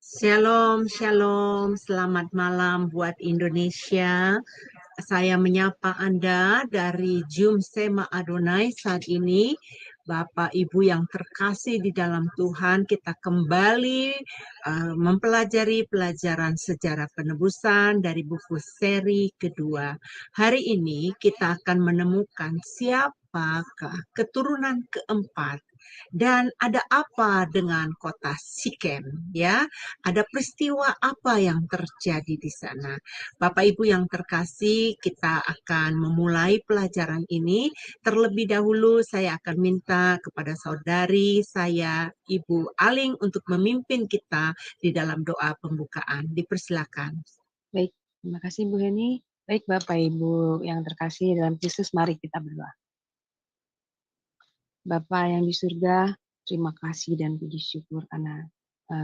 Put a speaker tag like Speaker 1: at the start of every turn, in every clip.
Speaker 1: Shalom, shalom. Selamat malam buat Indonesia. Saya menyapa Anda dari Zoom Sema Adonai saat ini. Bapak Ibu yang terkasih di dalam Tuhan, kita kembali mempelajari pelajaran sejarah penebusan dari buku seri kedua. Hari ini kita akan menemukan siapakah keturunan keempat dan ada apa dengan kota Sikem, ya? Ada peristiwa apa yang terjadi di sana? Bapak Ibu yang terkasih, kita akan memulai pelajaran ini. Terlebih dahulu saya akan minta kepada saudari saya, Ibu Aling, untuk memimpin kita di dalam doa pembukaan. Dipersilakan.
Speaker 2: Baik, terima kasih Bu Heni. Baik Bapak Ibu yang terkasih dalam Kristus, mari kita berdoa. Bapa yang di surga, terima kasih dan puji syukur karena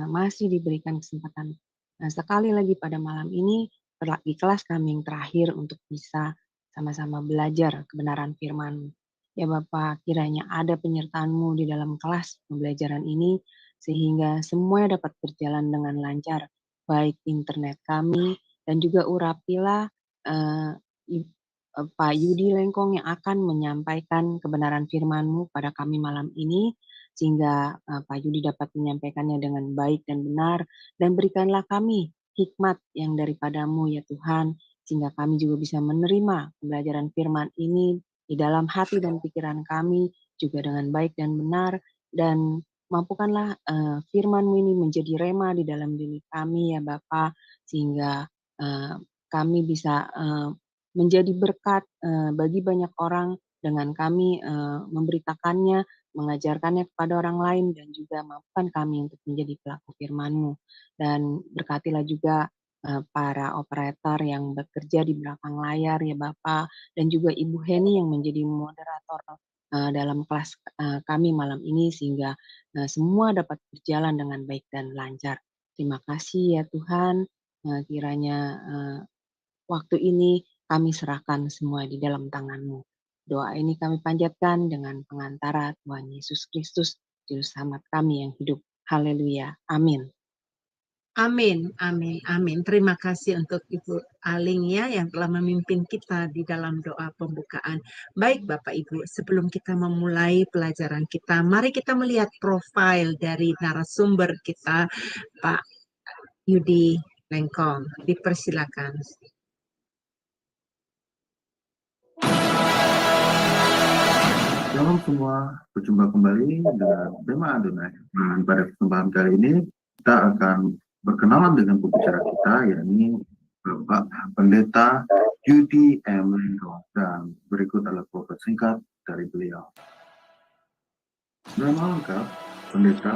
Speaker 2: masih diberikan kesempatan sekali lagi pada malam ini di kelas kami yang terakhir untuk bisa sama-sama belajar kebenaran firman. Ya Bapak, kiranya ada penyertaan-Mu di dalam kelas pembelajaran ini sehingga semuanya dapat berjalan dengan lancar, baik internet kami dan juga urapilah Pak Yudi Lengkong yang akan menyampaikan kebenaran firman-Mu pada kami malam ini, sehingga Pak Yudi dapat menyampaikannya dengan baik dan benar, dan berikanlah kami hikmat yang daripada-Mu ya Tuhan, sehingga kami juga bisa menerima pembelajaran firman ini di dalam hati dan pikiran kami, juga dengan baik dan benar, dan mampukanlah firman-Mu ini menjadi rema di dalam diri kami ya Bapa, sehingga kami bisa menjadi berkat bagi banyak orang dengan kami memberitakannya, mengajarkannya kepada orang lain, dan juga mampukan kami untuk menjadi pelaku firman-Mu. Dan berkatilah juga para operator yang bekerja di belakang layar ya Bapak, dan juga Ibu Heni yang menjadi moderator dalam kelas kami malam ini, sehingga semua dapat berjalan dengan baik dan lancar. Terima kasih ya Tuhan, kiranya waktu ini kami serahkan semua di dalam tangan-Mu. Doa ini kami panjatkan dengan pengantara Tuhan Yesus Kristus, Juru Selamat kami yang hidup. Haleluya. Amin.
Speaker 1: Amin, amin, amin. Terima kasih untuk Ibu Aling ya yang telah memimpin kita di dalam doa pembukaan. Baik Bapak Ibu, sebelum kita memulai pelajaran kita, mari kita melihat profil dari narasumber kita, Pak Yudi Lengkong. Dipersilakan.
Speaker 3: Shalom semua, berjumpa kembali dengan tema Adonai. Nah, pada kesempatan kali ini kita akan berkenalan dengan pembicara kita, yakni Bapak Pendeta Yudi M. Lengkong, dan berikut adalah profil singkat dari beliau. Nama lengkap Pendeta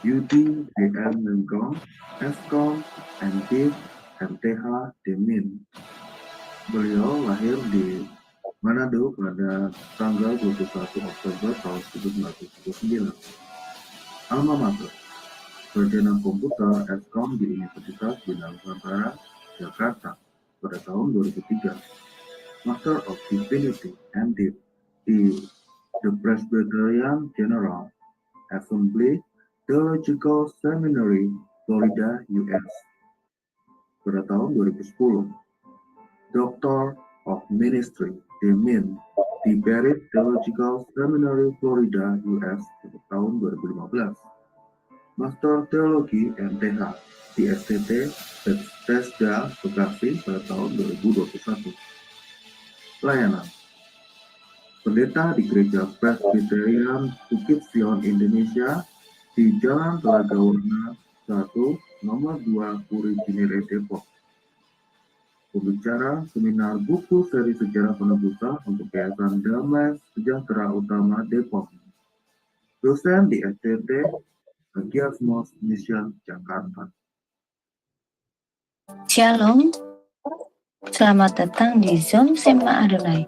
Speaker 3: Yudi M. Lengkong, Eskom, MD, MTH, Demin. Beliau lahir di Manado pada tanggal 21 Oktober tahun 1979. Alma mater, Sarjana Komputer Eskom di Universitas Bina Nusantara, Jakarta pada tahun 2003. Master of Divinity MD di The Presbyterian General Assembly Theological Seminary, Florida, US pada tahun 2010. Doctor of Ministry Demin di Barrett Theological Seminary, Florida, US pada tahun 2015. Master Teologi MTH di STT Bethesda, Bekasi pada tahun 2021. Pelayanan Pendeta di Gereja Presbyterian Bukit Sion Indonesia di Jalan Telaga Warna 1, Nomor 2, Puri Cinere, Depok. Pembicara seminar buku seri sejarah penebusan untuk Yayasan Damai Sejahtera Utama Depok. Dosen di STT Hagiasmos Mission Jakarta.
Speaker 4: Shalom, selamat datang di Zoom Sema Adonai.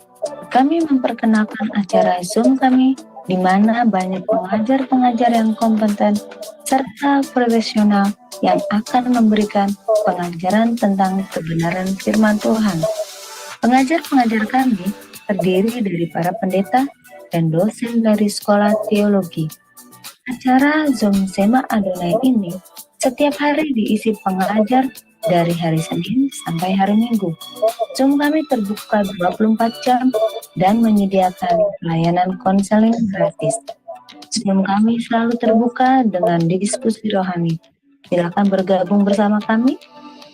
Speaker 4: Kami memperkenalkan acara Zoom kami di mana banyak pengajar-pengajar yang kompeten serta profesional yang akan memberikan pengajaran tentang kebenaran firman Tuhan. Pengajar-pengajar kami terdiri dari para pendeta dan dosen dari sekolah teologi. Acara Zoom Sema Adonai ini Setiap hari diisi pengajar dari hari Senin sampai hari Minggu. Zoom kami terbuka 24 jam dan menyediakan layanan konseling gratis. Zoom kami selalu terbuka dengan diskusi rohani. Silakan bergabung bersama kami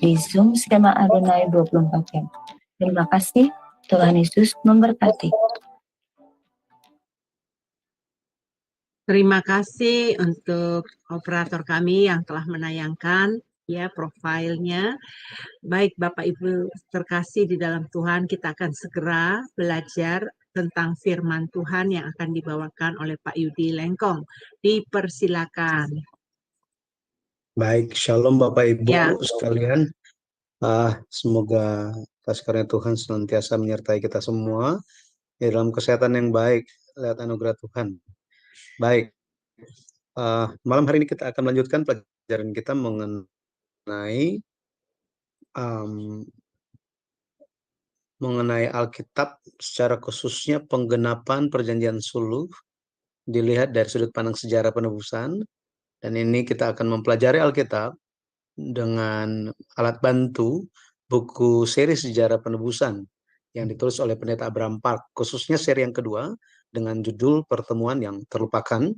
Speaker 4: di Zoom Sema Adonai 24 jam. Terima kasih, Tuhan Yesus memberkati.
Speaker 1: Terima kasih untuk operator kami yang telah menayangkan ya profilnya. Baik Bapak Ibu terkasih di dalam Tuhan, kita akan segera belajar tentang firman Tuhan yang akan dibawakan oleh Pak Yudi Lengkong. Dipersilakan.
Speaker 5: Baik, shalom Bapak Ibu
Speaker 1: Ya.
Speaker 5: sekalian. Semoga kasih karunia Tuhan senantiasa menyertai kita semua di dalam kesehatan yang baik lewat anugerah Tuhan. Baik, malam hari ini kita akan melanjutkan pelajaran kita mengenai Alkitab, secara khususnya penggenapan perjanjian suluh dilihat dari sudut pandang sejarah penebusan. Dan ini kita akan mempelajari Alkitab dengan alat bantu buku seri sejarah penebusan yang ditulis oleh Pendeta Abraham Park, khususnya seri yang kedua dengan judul Pertemuan yang Terlupakan,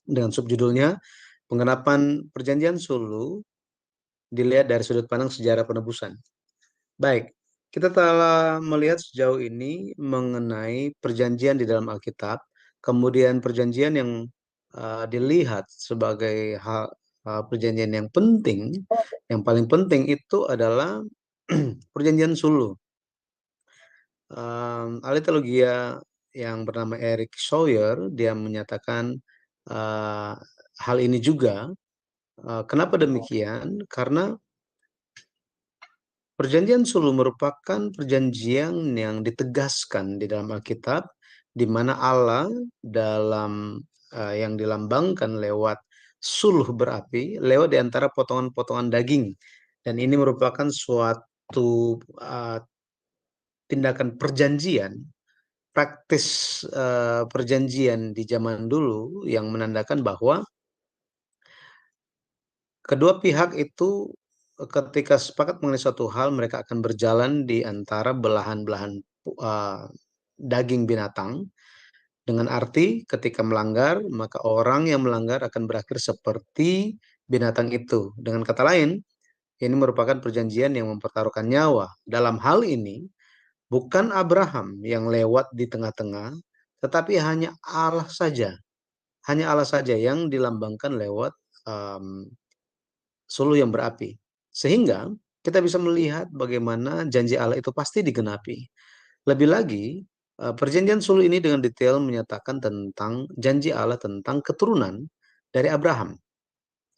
Speaker 5: dengan subjudulnya Penggenapan Perjanjian Suluh dilihat dari sudut pandang sejarah penebusan. Baik, kita telah melihat sejauh ini mengenai perjanjian di dalam Alkitab, kemudian perjanjian yang dilihat sebagai perjanjian yang penting, yang paling penting itu adalah perjanjian suluh. Ahli teologia yang bernama Eric Sawyer, dia menyatakan hal ini juga. Kenapa demikian? Karena perjanjian suluh merupakan perjanjian yang ditegaskan di dalam Alkitab, di mana Allah dalam yang dilambangkan lewat suluh berapi, lewat di antara potongan-potongan daging. Dan ini merupakan suatu tindakan perjanjian, praktis perjanjian di zaman dulu yang menandakan bahwa kedua pihak itu ketika sepakat mengenai suatu hal, mereka akan berjalan di antara belahan-belahan daging binatang, dengan arti ketika melanggar, maka orang yang melanggar akan berakhir seperti binatang itu. Dengan kata lain, ini merupakan perjanjian yang mempertaruhkan nyawa. Dalam hal ini, bukan Abraham yang lewat di tengah-tengah, tetapi hanya Allah saja. Hanya Allah saja yang dilambangkan lewat suluh yang berapi. Sehingga kita bisa melihat bagaimana janji Allah itu pasti digenapi. Lebih lagi, perjanjian suluh ini dengan detail menyatakan tentang janji Allah tentang keturunan dari Abraham.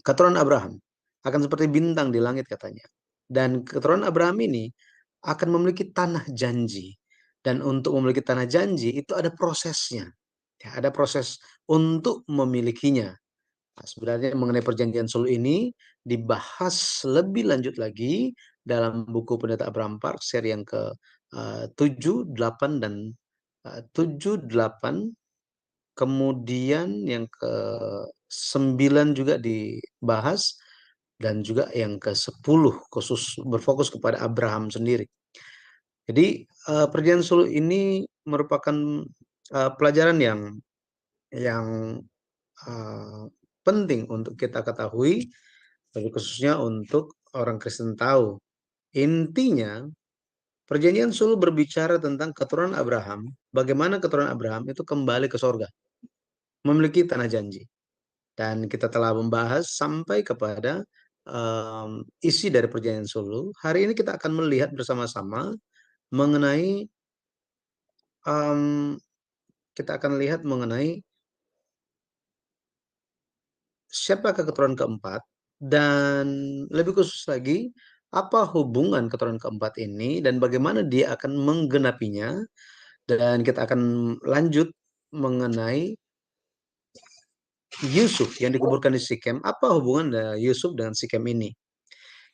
Speaker 5: Keturunan Abraham akan seperti bintang di langit katanya. Dan keturunan Abraham ini akan memiliki tanah janji. Dan untuk memiliki tanah janji itu ada prosesnya. Ya, ada proses untuk memilikinya. Nah, sebenarnya mengenai perjanjian suluh ini dibahas lebih lanjut lagi dalam buku Pendeta Abraham Park seri yang ke-7, 8 dan 7, 8. Kemudian yang ke-9 juga dibahas, dan juga yang ke-10 khusus berfokus kepada Abraham sendiri. Jadi perjanjian suluh ini merupakan pelajaran yang penting untuk kita ketahui, tapi khususnya untuk orang Kristen tahu. Intinya, perjanjian suluh berbicara tentang keturunan Abraham, bagaimana keturunan Abraham itu kembali ke sorga, memiliki tanah janji. Dan kita telah membahas sampai kepada isi dari perjanjian suluh. Hari ini kita akan melihat bersama-sama mengenai siapakah keturunan keempat, dan lebih khusus lagi apa hubungan keturunan keempat ini dan bagaimana dia akan menggenapinya. Dan kita akan lanjut mengenai Yusuf yang dikuburkan di Sikem. Apa hubungan Yusuf dengan Sikem ini?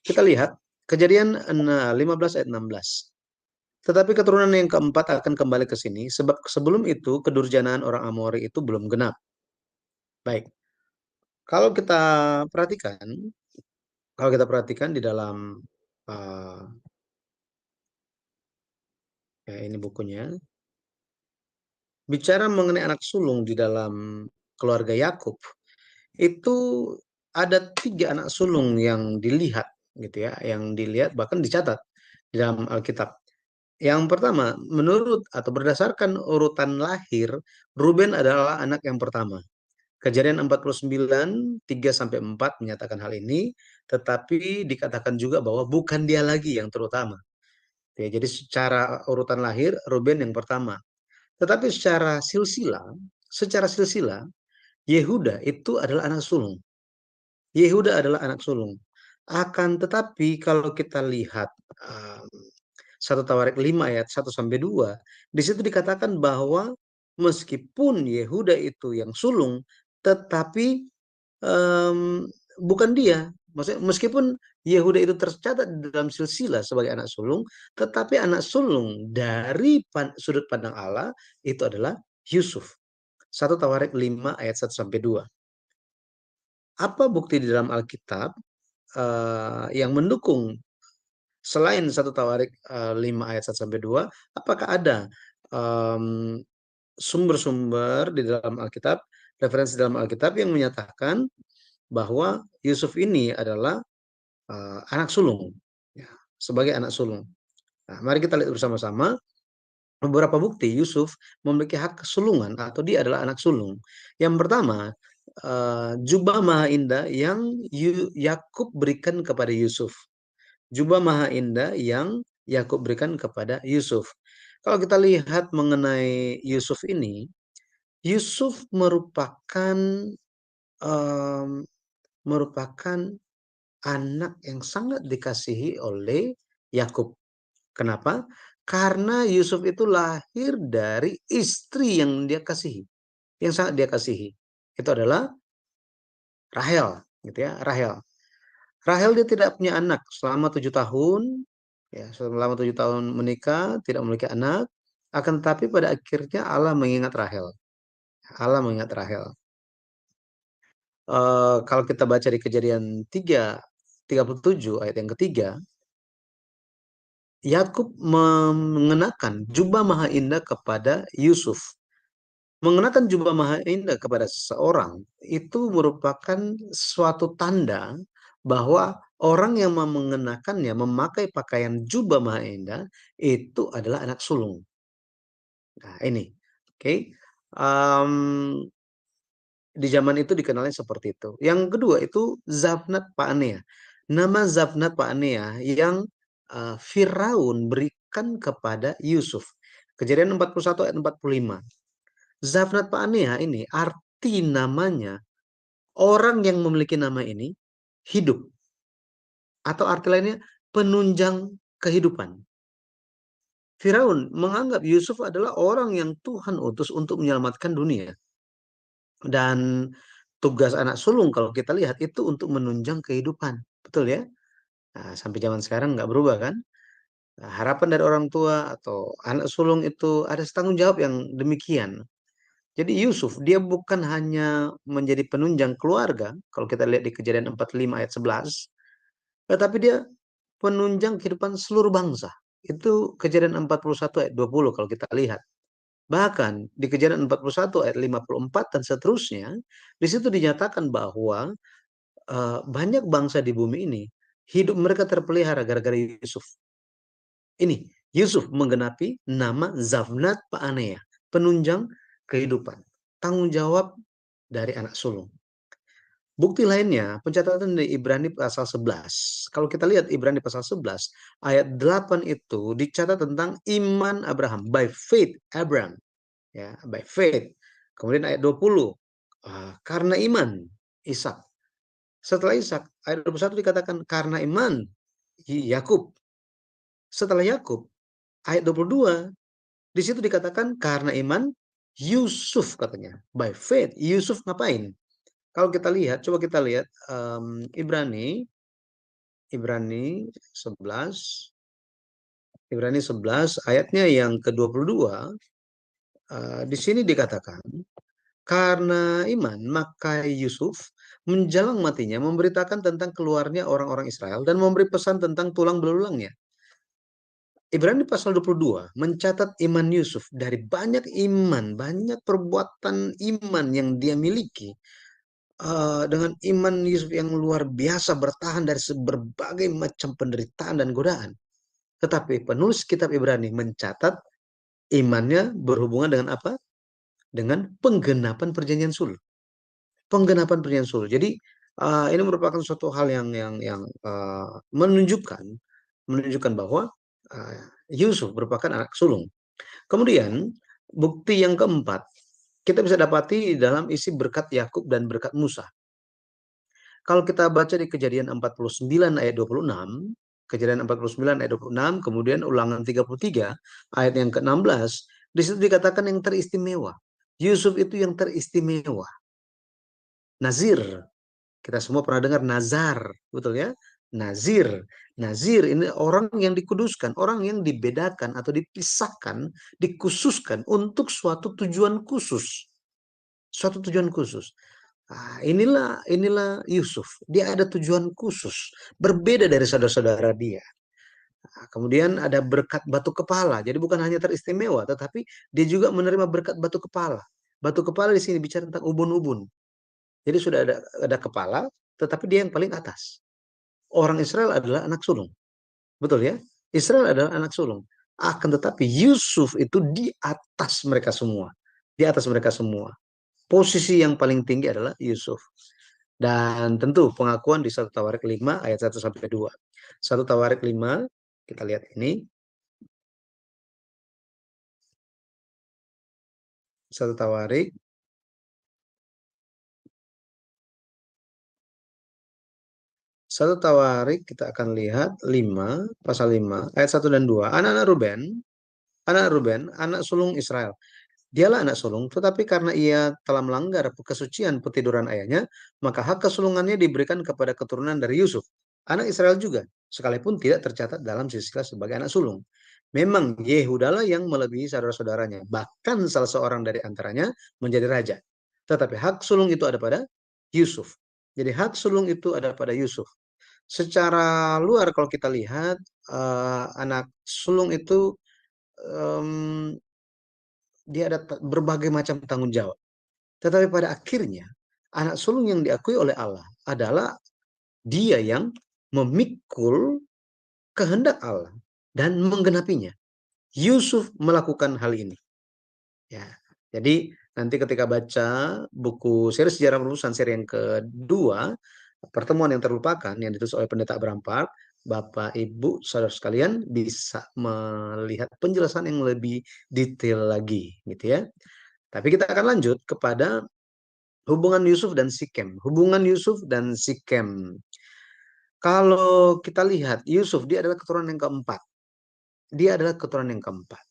Speaker 5: Kita lihat Kejadian 15 ayat 16. Tetapi keturunan yang keempat akan kembali ke sini, sebab sebelum itu kedurjanaan orang Amori itu belum genap. Baik, kalau kita perhatikan Kalau kita perhatikan di dalam ya ini bukunya, bicara mengenai anak sulung di dalam keluarga Yakub, itu ada 3 anak sulung yang dilihat gitu ya, yang dilihat bahkan dicatat di dalam Alkitab. Yang pertama, menurut atau berdasarkan urutan lahir, Ruben adalah anak yang pertama. Kejadian 49, 3-4 menyatakan hal ini, tetapi dikatakan juga bahwa bukan dia lagi yang terutama. Ya, jadi secara urutan lahir, Ruben yang pertama. Tetapi secara silsilah, Yehuda itu adalah anak sulung. Yehuda adalah anak sulung. Akan tetapi kalau kita lihat 1 Tawarik 5 ayat 1-2, di situ dikatakan bahwa meskipun Yehuda itu yang sulung, tetapi bukan dia. Maksudnya meskipun Yehuda itu tercatat di dalam silsilah sebagai anak sulung, tetapi anak sulung dari sudut pandang Allah itu adalah Yusuf. 1 Tawarik 5 ayat 1-2. Apa bukti di dalam Alkitab yang mendukung selain 1 Tawarik 5 ayat 1-2, apakah ada sumber-sumber di dalam Alkitab, referensi dalam Alkitab yang menyatakan bahwa Yusuf ini adalah anak sulung, ya, sebagai anak sulung. Nah, mari kita lihat bersama-sama beberapa bukti Yusuf memiliki hak kesulungan atau dia adalah anak sulung. Yang pertama, jubah maha indah yang Yakub berikan kepada Yusuf. Jubah maha indah yang Yakub berikan kepada Yusuf. Kalau kita lihat mengenai Yusuf ini, Yusuf merupakan anak yang sangat dikasihi oleh Yakub. Kenapa? Karena Yusuf itu lahir dari istri yang dia kasihi, yang sangat dia kasihi. Itu adalah Rahel, gitu ya, Rahel. Rahel dia tidak punya anak selama 7 tahun, ya, selama 7 tahun menikah, tidak memiliki anak. Akan tetapi pada akhirnya Allah mengingat Rahel. Allah mengingat Rahel. Kalau kita baca di Kejadian 37 ayat yang ketiga, Yakub mengenakan jubah maha indah kepada Yusuf. Mengenakan jubah maha indah kepada seseorang itu merupakan suatu tanda bahwa orang yang mengenakannya, memakai pakaian jubah maha indah, itu adalah anak sulung. Nah ini, oke. Di zaman itu dikenalnya seperti itu. Yang kedua itu Zafnat Pa'anea. Nama Zafnat Pa'anea yang Firaun berikan kepada Yusuf. Kejadian 41 ayat 45. Zafnat Pa'anea ini arti namanya orang yang memiliki nama ini hidup. Atau arti lainnya penunjang kehidupan. Firaun menganggap Yusuf adalah orang yang Tuhan utus untuk menyelamatkan dunia. Dan tugas anak sulung kalau kita lihat itu untuk menunjang kehidupan. Betul ya? Nah, sampai zaman sekarang nggak berubah kan? Nah, harapan dari orang tua atau anak sulung itu ada tanggung jawab yang demikian. Jadi Yusuf dia bukan hanya menjadi penunjang keluarga, kalau kita lihat di Kejadian 45 ayat 11, tetapi dia penunjang kehidupan seluruh bangsa. Itu Kejadian 41 ayat 20 kalau kita lihat. Bahkan di Kejadian 41 ayat 54 dan seterusnya, di situ dinyatakan bahwa banyak bangsa di bumi ini hidup mereka terpelihara gara-gara Yusuf. Ini Yusuf menggenapi nama Zafnat Pa'anea, penunjang kehidupan, tanggung jawab dari anak sulung. Bukti lainnya, pencatatan di Ibrani pasal 11. Kalau kita lihat Ibrani pasal 11, ayat 8 itu dicatat tentang iman Abraham. By faith, Abraham. Ya, by faith. Kemudian ayat 20, karena iman, Ishak. Setelah Ishak, ayat 21 dikatakan karena iman, Yakub. Setelah Yakub, ayat 22, di situ dikatakan karena iman, Yusuf katanya. By faith, Yusuf ngapain? Kalau kita lihat, coba kita lihat Ibrani 11, Ibrani 11 ayatnya yang ke-22, di sini dikatakan, Karena iman, maka Yusuf menjelang matinya memberitakan tentang keluarnya orang-orang Israel dan memberi pesan tentang tulang belulangnya. Ibrani pasal 22 mencatat iman Yusuf dari banyak iman, banyak perbuatan iman yang dia miliki. Dengan iman Yusuf yang luar biasa bertahan dari berbagai macam penderitaan dan godaan. Tetapi penulis kitab Ibrani mencatat imannya berhubungan dengan apa? Dengan penggenapan perjanjian sul. Penggenapan perjanjian sul. Jadi ini merupakan suatu hal yang menunjukkan bahwa Yusuf merupakan anak sulung. Kemudian bukti yang keempat kita bisa dapati dalam isi berkat Yakub dan berkat Musa. Kalau kita baca di Kejadian 49 ayat 26, Kejadian 49 ayat 26, kemudian Ulangan 33 ayat yang ke-16, di situ dikatakan yang teristimewa. Yusuf itu yang teristimewa. Nazir. Kita semua pernah dengar nazar, betul ya? Nazir. Nazir ini orang yang dikuduskan, orang yang dibedakan atau dipisahkan, dikhususkan untuk suatu tujuan khusus. Suatu tujuan khusus. Inilah Yusuf. Dia ada tujuan khusus, berbeda dari saudara-saudara dia. Kemudian ada berkat batu kepala. Jadi bukan hanya teristimewa, tetapi dia juga menerima berkat batu kepala. Batu kepala di sini bicara tentang ubun-ubun. Jadi sudah ada kepala, tetapi dia yang paling atas. Orang Israel adalah anak sulung. Betul ya? Israel adalah anak sulung. Akan tetapi Yusuf itu di atas mereka semua. Di atas mereka semua. Posisi yang paling tinggi adalah Yusuf. Dan tentu pengakuan di 1 Tawarik 5 ayat 1-2. 1 Tawarik 5, kita lihat ini. 1 Tawarik 1 Tawarik kita akan lihat 5, pasal 5, ayat 1 dan 2. Anak-anak Ruben, anak sulung Israel. Dialah anak sulung, tetapi karena ia telah melanggar kesucian petiduran ayahnya, maka hak kesulungannya diberikan kepada keturunan dari Yusuf, anak Israel juga, sekalipun tidak tercatat dalam silsilah sebagai anak sulung. Memang Yehudalah yang melebihi saudara-saudaranya, bahkan salah seorang dari antaranya menjadi raja. Tetapi hak sulung itu ada pada Yusuf. Jadi hak sulung itu ada pada Yusuf. Secara luar kalau kita lihat, anak sulung itu dia ada berbagai macam tanggung jawab. Tetapi pada akhirnya, anak sulung yang diakui oleh Allah adalah dia yang memikul kehendak Allah dan menggenapinya. Yusuf melakukan hal ini. Ya, jadi nanti ketika baca buku seri sejarah penebusan seri yang kedua, pertemuan yang terlupakan yang ditulis oleh Pendeta Abraham Park, Bapak Ibu saudara sekalian bisa melihat penjelasan yang lebih detail lagi, gitu ya. Tapi kita akan lanjut kepada hubungan Yusuf dan Sikem. Hubungan Yusuf dan Sikem. Kalau kita lihat Yusuf, dia adalah keturunan yang keempat. Dia adalah keturunan yang keempat.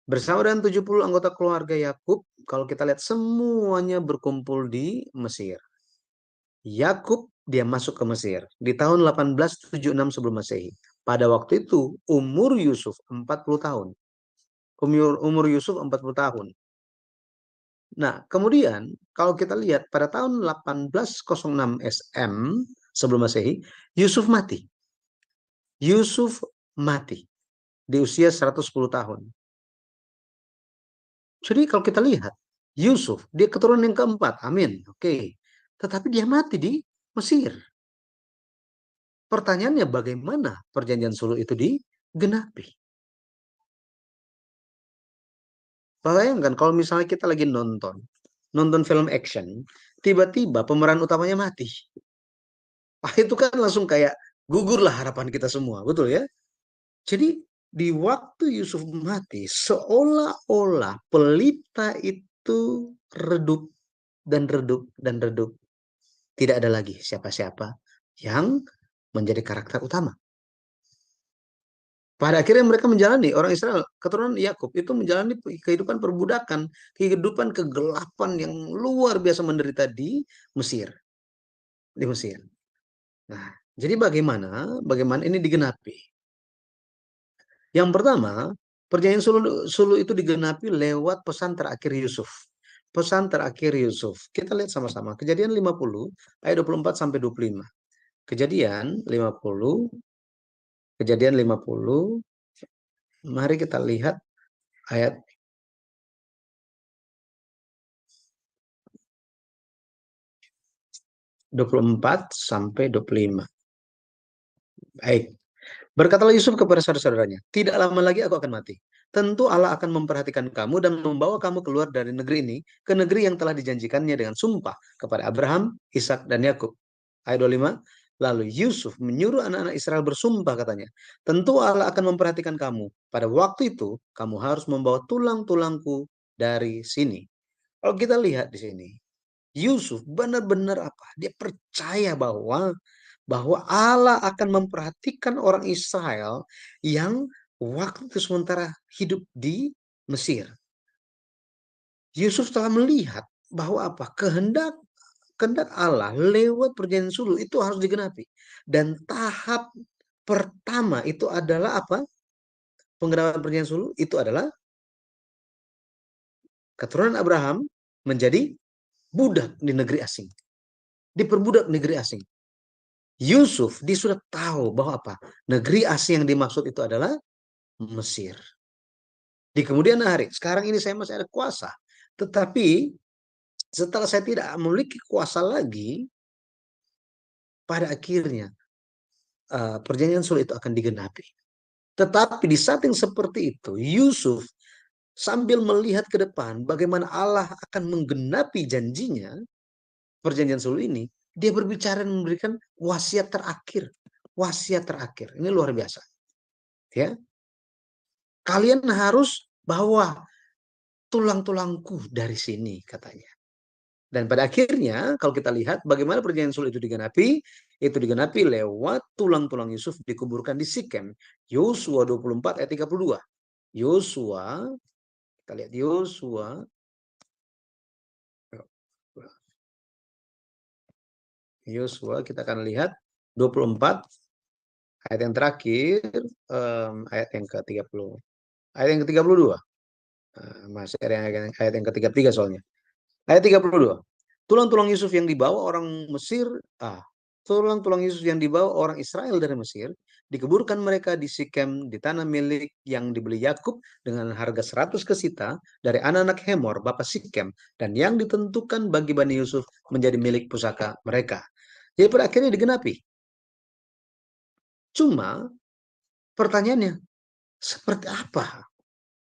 Speaker 5: Bersama dengan 70 anggota keluarga Yakub, kalau kita lihat semuanya berkumpul di Mesir. Yakub dia masuk ke Mesir di tahun 1876 sebelum Masehi. Pada waktu itu umur Yusuf 40 tahun. Umur Yusuf 40 tahun. Nah, kemudian kalau kita lihat pada tahun 1806 SM sebelum Masehi, Yusuf mati. Yusuf mati di usia 110 tahun. Jadi kalau kita lihat, Yusuf, dia keturunan yang keempat, amin, oke. Tetapi dia mati di Mesir. Pertanyaannya bagaimana perjanjian sulh itu digenapi? Bayangkan kalau misalnya kita lagi nonton film action, tiba-tiba pemeran utamanya mati. Itu kan langsung kayak gugurlah harapan kita semua, betul ya? Jadi di waktu Yusuf mati, seolah-olah pelita itu redup dan redup dan redup. Tidak ada lagi siapa-siapa yang menjadi karakter utama. Pada akhirnya mereka menjalani, orang Israel, keturunan Yakub itu menjalani kehidupan perbudakan, kehidupan kegelapan yang luar biasa menderita di Mesir. Di Mesir. Nah, jadi bagaimana ini digenapi? Yang pertama, perjanjian sulh itu digenapi lewat pesan terakhir Yusuf. pesan terakhir Yusuf. Kita lihat sama-sama. Kejadian 50 ayat 24 sampai 25. Kejadian 50, Kejadian 50. Mari kita lihat ayat 24 sampai 25. Baik. Berkatalah Yusuf kepada saudara-saudaranya, tidak lama lagi aku akan mati. Tentu Allah akan memperhatikan kamu dan membawa kamu keluar dari negeri ini ke negeri yang telah dijanjikannya dengan sumpah kepada Abraham, Ishak, dan Yakub. Ayat 25. Lalu Yusuf menyuruh anak-anak Israel bersumpah katanya, tentu Allah akan memperhatikan kamu. Pada waktu itu kamu harus membawa tulang-tulangku dari sini. Kalau kita lihat di sini, Yusuf benar-benar apa? Dia percaya bahwa Allah akan memperhatikan orang Israel yang waktu itu sementara hidup di Mesir. Yusuf telah melihat bahwa apa? Kehendak Allah lewat perjanjian sulh itu harus digenapi. Dan tahap pertama itu adalah apa? Penggenapan perjanjian sulh itu adalah keturunan Abraham menjadi budak di negeri asing. Diperbudak di negeri asing. Yusuf dia sudah tahu bahwa apa? Negeri asing yang dimaksud itu adalah Mesir. Di kemudian hari, sekarang ini saya masih ada kuasa. Tetapi setelah saya tidak memiliki kuasa lagi, pada akhirnya perjanjian sulh itu akan digenapi. Tetapi di saat yang seperti itu, Yusuf sambil melihat ke depan bagaimana Allah akan menggenapi janjinya, perjanjian sulh ini, dia berbicara dan memberikan wasiat terakhir. Wasiat terakhir. Ini luar biasa. Ya. Kalian harus bawa tulang-tulangku dari sini, katanya. Dan pada akhirnya, kalau kita lihat bagaimana perjanjian sulh itu digenapi lewat tulang-tulang Yusuf dikuburkan di Sikem. Yosua 24 ayat 32. Yosua, kita lihat Yosua, kita akan lihat 24 ayat yang terakhir, ayat yang ke-30. Ayat yang ke-32. Masih ayat yang ke-33 soalnya. Ayat 32. Tulang-tulang Yusuf yang dibawa orang Mesir, tulang-tulang Yusuf yang dibawa orang Israel dari Mesir, dikuburkan mereka di Sikem, di tanah milik yang dibeli Yakub dengan harga 100 kesita dari anak-anak Hemor, bapak Sikem, dan yang ditentukan bagi Bani Yusuf menjadi milik pusaka mereka. Jadi pada akhirnya digenapi. Cuma pertanyaannya, seperti apa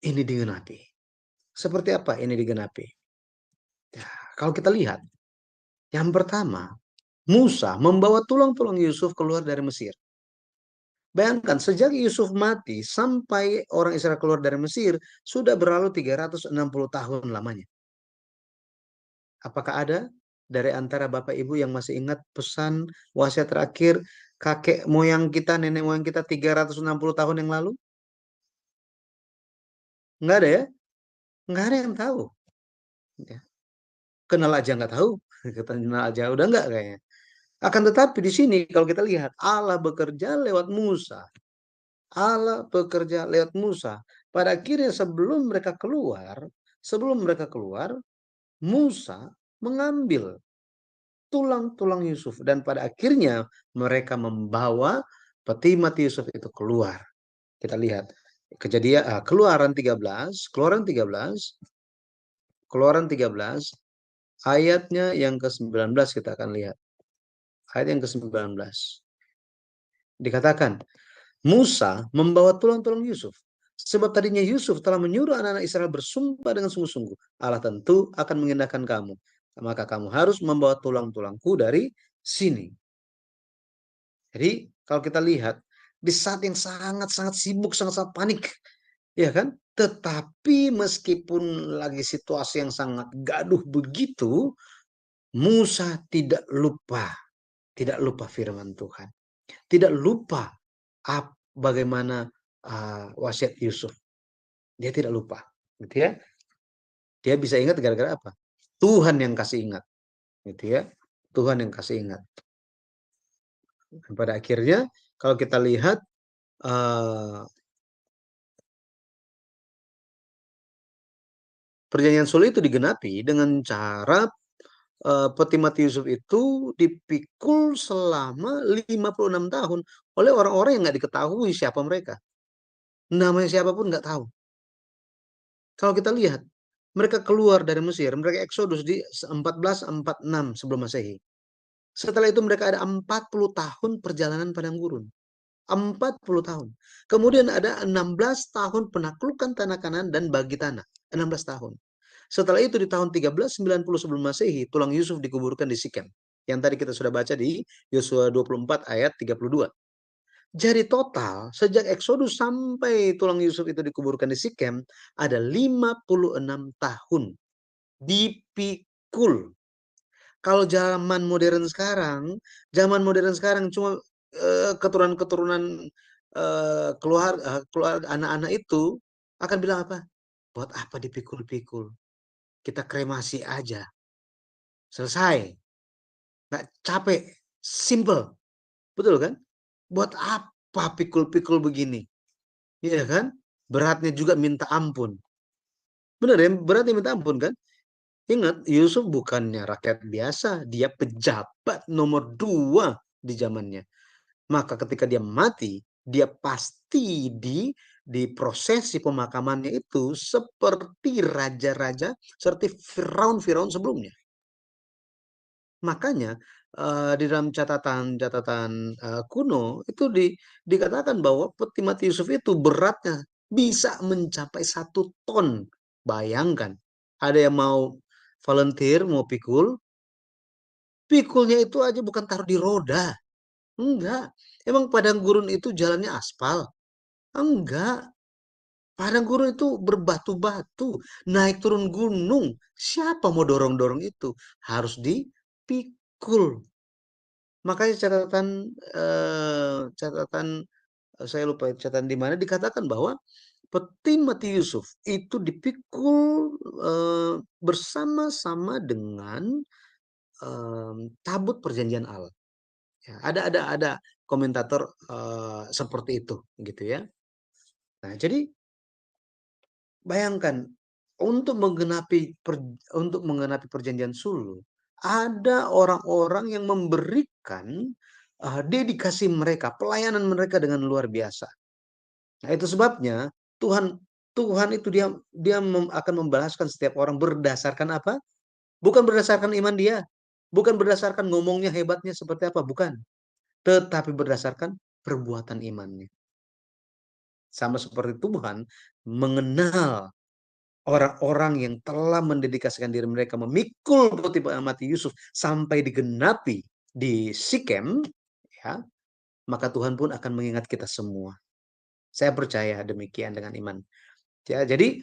Speaker 5: ini digenapi? Seperti apa ini digenapi? Ya, kalau kita lihat, yang pertama, Musa membawa tulang-tulang Yusuf keluar dari Mesir. Bayangkan, sejak Yusuf mati sampai orang Israel keluar dari Mesir, sudah berlalu 360 tahun lamanya. Apakah ada dari antara Bapak Ibu yang masih ingat pesan wasiat terakhir kakek moyang kita, nenek moyang kita 360 tahun yang lalu? Enggak ada ya? Enggak ada yang tahu. Ya. Kenal aja nggak tahu. Kenal aja udah enggak kayaknya. Akan tetapi di sini kalau kita lihat Allah bekerja lewat Musa. Allah bekerja lewat Musa. Pada akhirnya sebelum mereka keluar, Musa mengambil tulang-tulang Yusuf dan pada akhirnya mereka membawa peti mati Yusuf itu keluar. Kita lihat Kejadian Keluaran 13 ayatnya yang ke-19 kita akan lihat. Ayat yang ke-19. Dikatakan, Musa membawa tulang-tulang Yusuf. Sebab tadinya Yusuf telah menyuruh anak-anak Israel bersumpah dengan sungguh-sungguh. Allah tentu akan mengindahkan kamu. Maka kamu harus membawa tulang-tulangku dari sini. Jadi kalau kita lihat, di saat yang sangat-sangat sibuk, sangat-sangat panik, ya kan? Tetapi meskipun lagi situasi yang sangat gaduh begitu, Musa tidak lupa firman Tuhan. Tidak lupa bagaimana wasiat Yusuf. Dia tidak lupa, gitu ya. Dia bisa ingat gara-gara apa? Tuhan yang kasih ingat, gitu ya. Tuhan yang kasih ingat. Dan pada akhirnya kalau kita lihat Perjanjian Solo itu digenapi dengan cara peti mati Yusuf itu dipikul selama 56 tahun oleh orang-orang yang nggak diketahui siapa mereka. Namanya siapapun nggak tahu. Kalau kita lihat, mereka keluar dari Mesir, mereka Eksodus di 1446 sebelum Masehi. Setelah itu mereka ada 40 tahun perjalanan padang gurun. 40 tahun. Kemudian ada 16 tahun penaklukan tanah Kanaan dan bagi tanah. 16 tahun. Setelah itu di tahun 1390 sebelum Masehi, tulang Yusuf dikuburkan di Sikem. Yang tadi kita sudah baca di Yosua 24 ayat 32. Jadi total sejak Eksodus sampai tulang Yusuf itu dikuburkan di Sikem ada 56 tahun dipikul. Kalau zaman modern sekarang cuma keturunan-keturunan keluar anak-anak itu akan bilang apa? Buat apa dipikul-pikul? Kita kremasi aja. Selesai. Nggak capek. Simple. Betul kan? Buat apa pikul-pikul begini? Iya kan? Beratnya juga minta ampun. Benar ya? Beratnya minta ampun kan? Ingat, Yusuf bukannya rakyat biasa. Dia pejabat nomor 2 di zamannya. Maka ketika dia mati, dia pasti di prosesi pemakamannya itu seperti raja-raja, seperti Firaun sebelumnya. Makanya di dalam catatan kuno itu dikatakan bahwa peti mati Yusuf itu beratnya bisa mencapai 1 ton. Bayangkan, ada yang mau volunteer, mau pikul, pikulnya itu aja bukan taruh di roda. Enggak. Emang padang gurun itu jalannya aspal? Enggak. Padang gurun itu berbatu-batu, naik turun gunung. Siapa mau dorong-dorong itu? Harus dipikul. Makanya catatan saya lupa catatan di mana dikatakan bahwa peti mati Yusuf itu dipikul bersama-sama dengan tabut perjanjian Allah. Ya, ada komentator seperti itu, gitu ya. Nah, jadi bayangkan untuk menggenapi perjanjian Sulu, ada orang-orang yang memberikan dedikasi mereka, pelayanan mereka dengan luar biasa. Nah, itu sebabnya Tuhan itu dia akan membalaskan setiap orang berdasarkan apa? Bukan berdasarkan iman dia, bukan berdasarkan ngomongnya hebatnya seperti apa, bukan. Tetapi berdasarkan perbuatan imannya. Sama seperti Tuhan mengenal orang-orang yang telah mendedikasikan diri mereka memikul peti mati Yusuf sampai digenapi di Sikem, ya, maka Tuhan pun akan mengingat kita semua. Saya percaya demikian dengan iman. Ya, jadi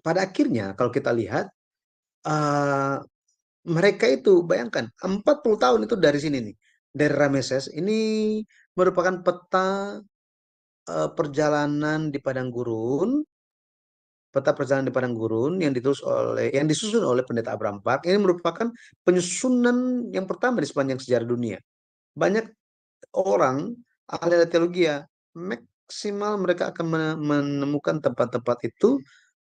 Speaker 5: pada akhirnya kalau kita lihat mereka itu bayangkan 40 tahun itu dari sini nih, dari Rameses ini merupakan peta perjalanan di padang gurun. Peta perjalanan di padang gurun yang disusun oleh Pendeta Abraham Park ini merupakan penyusunan yang pertama di sepanjang sejarah dunia. Banyak orang ahli teologi maksimal mereka akan menemukan tempat-tempat itu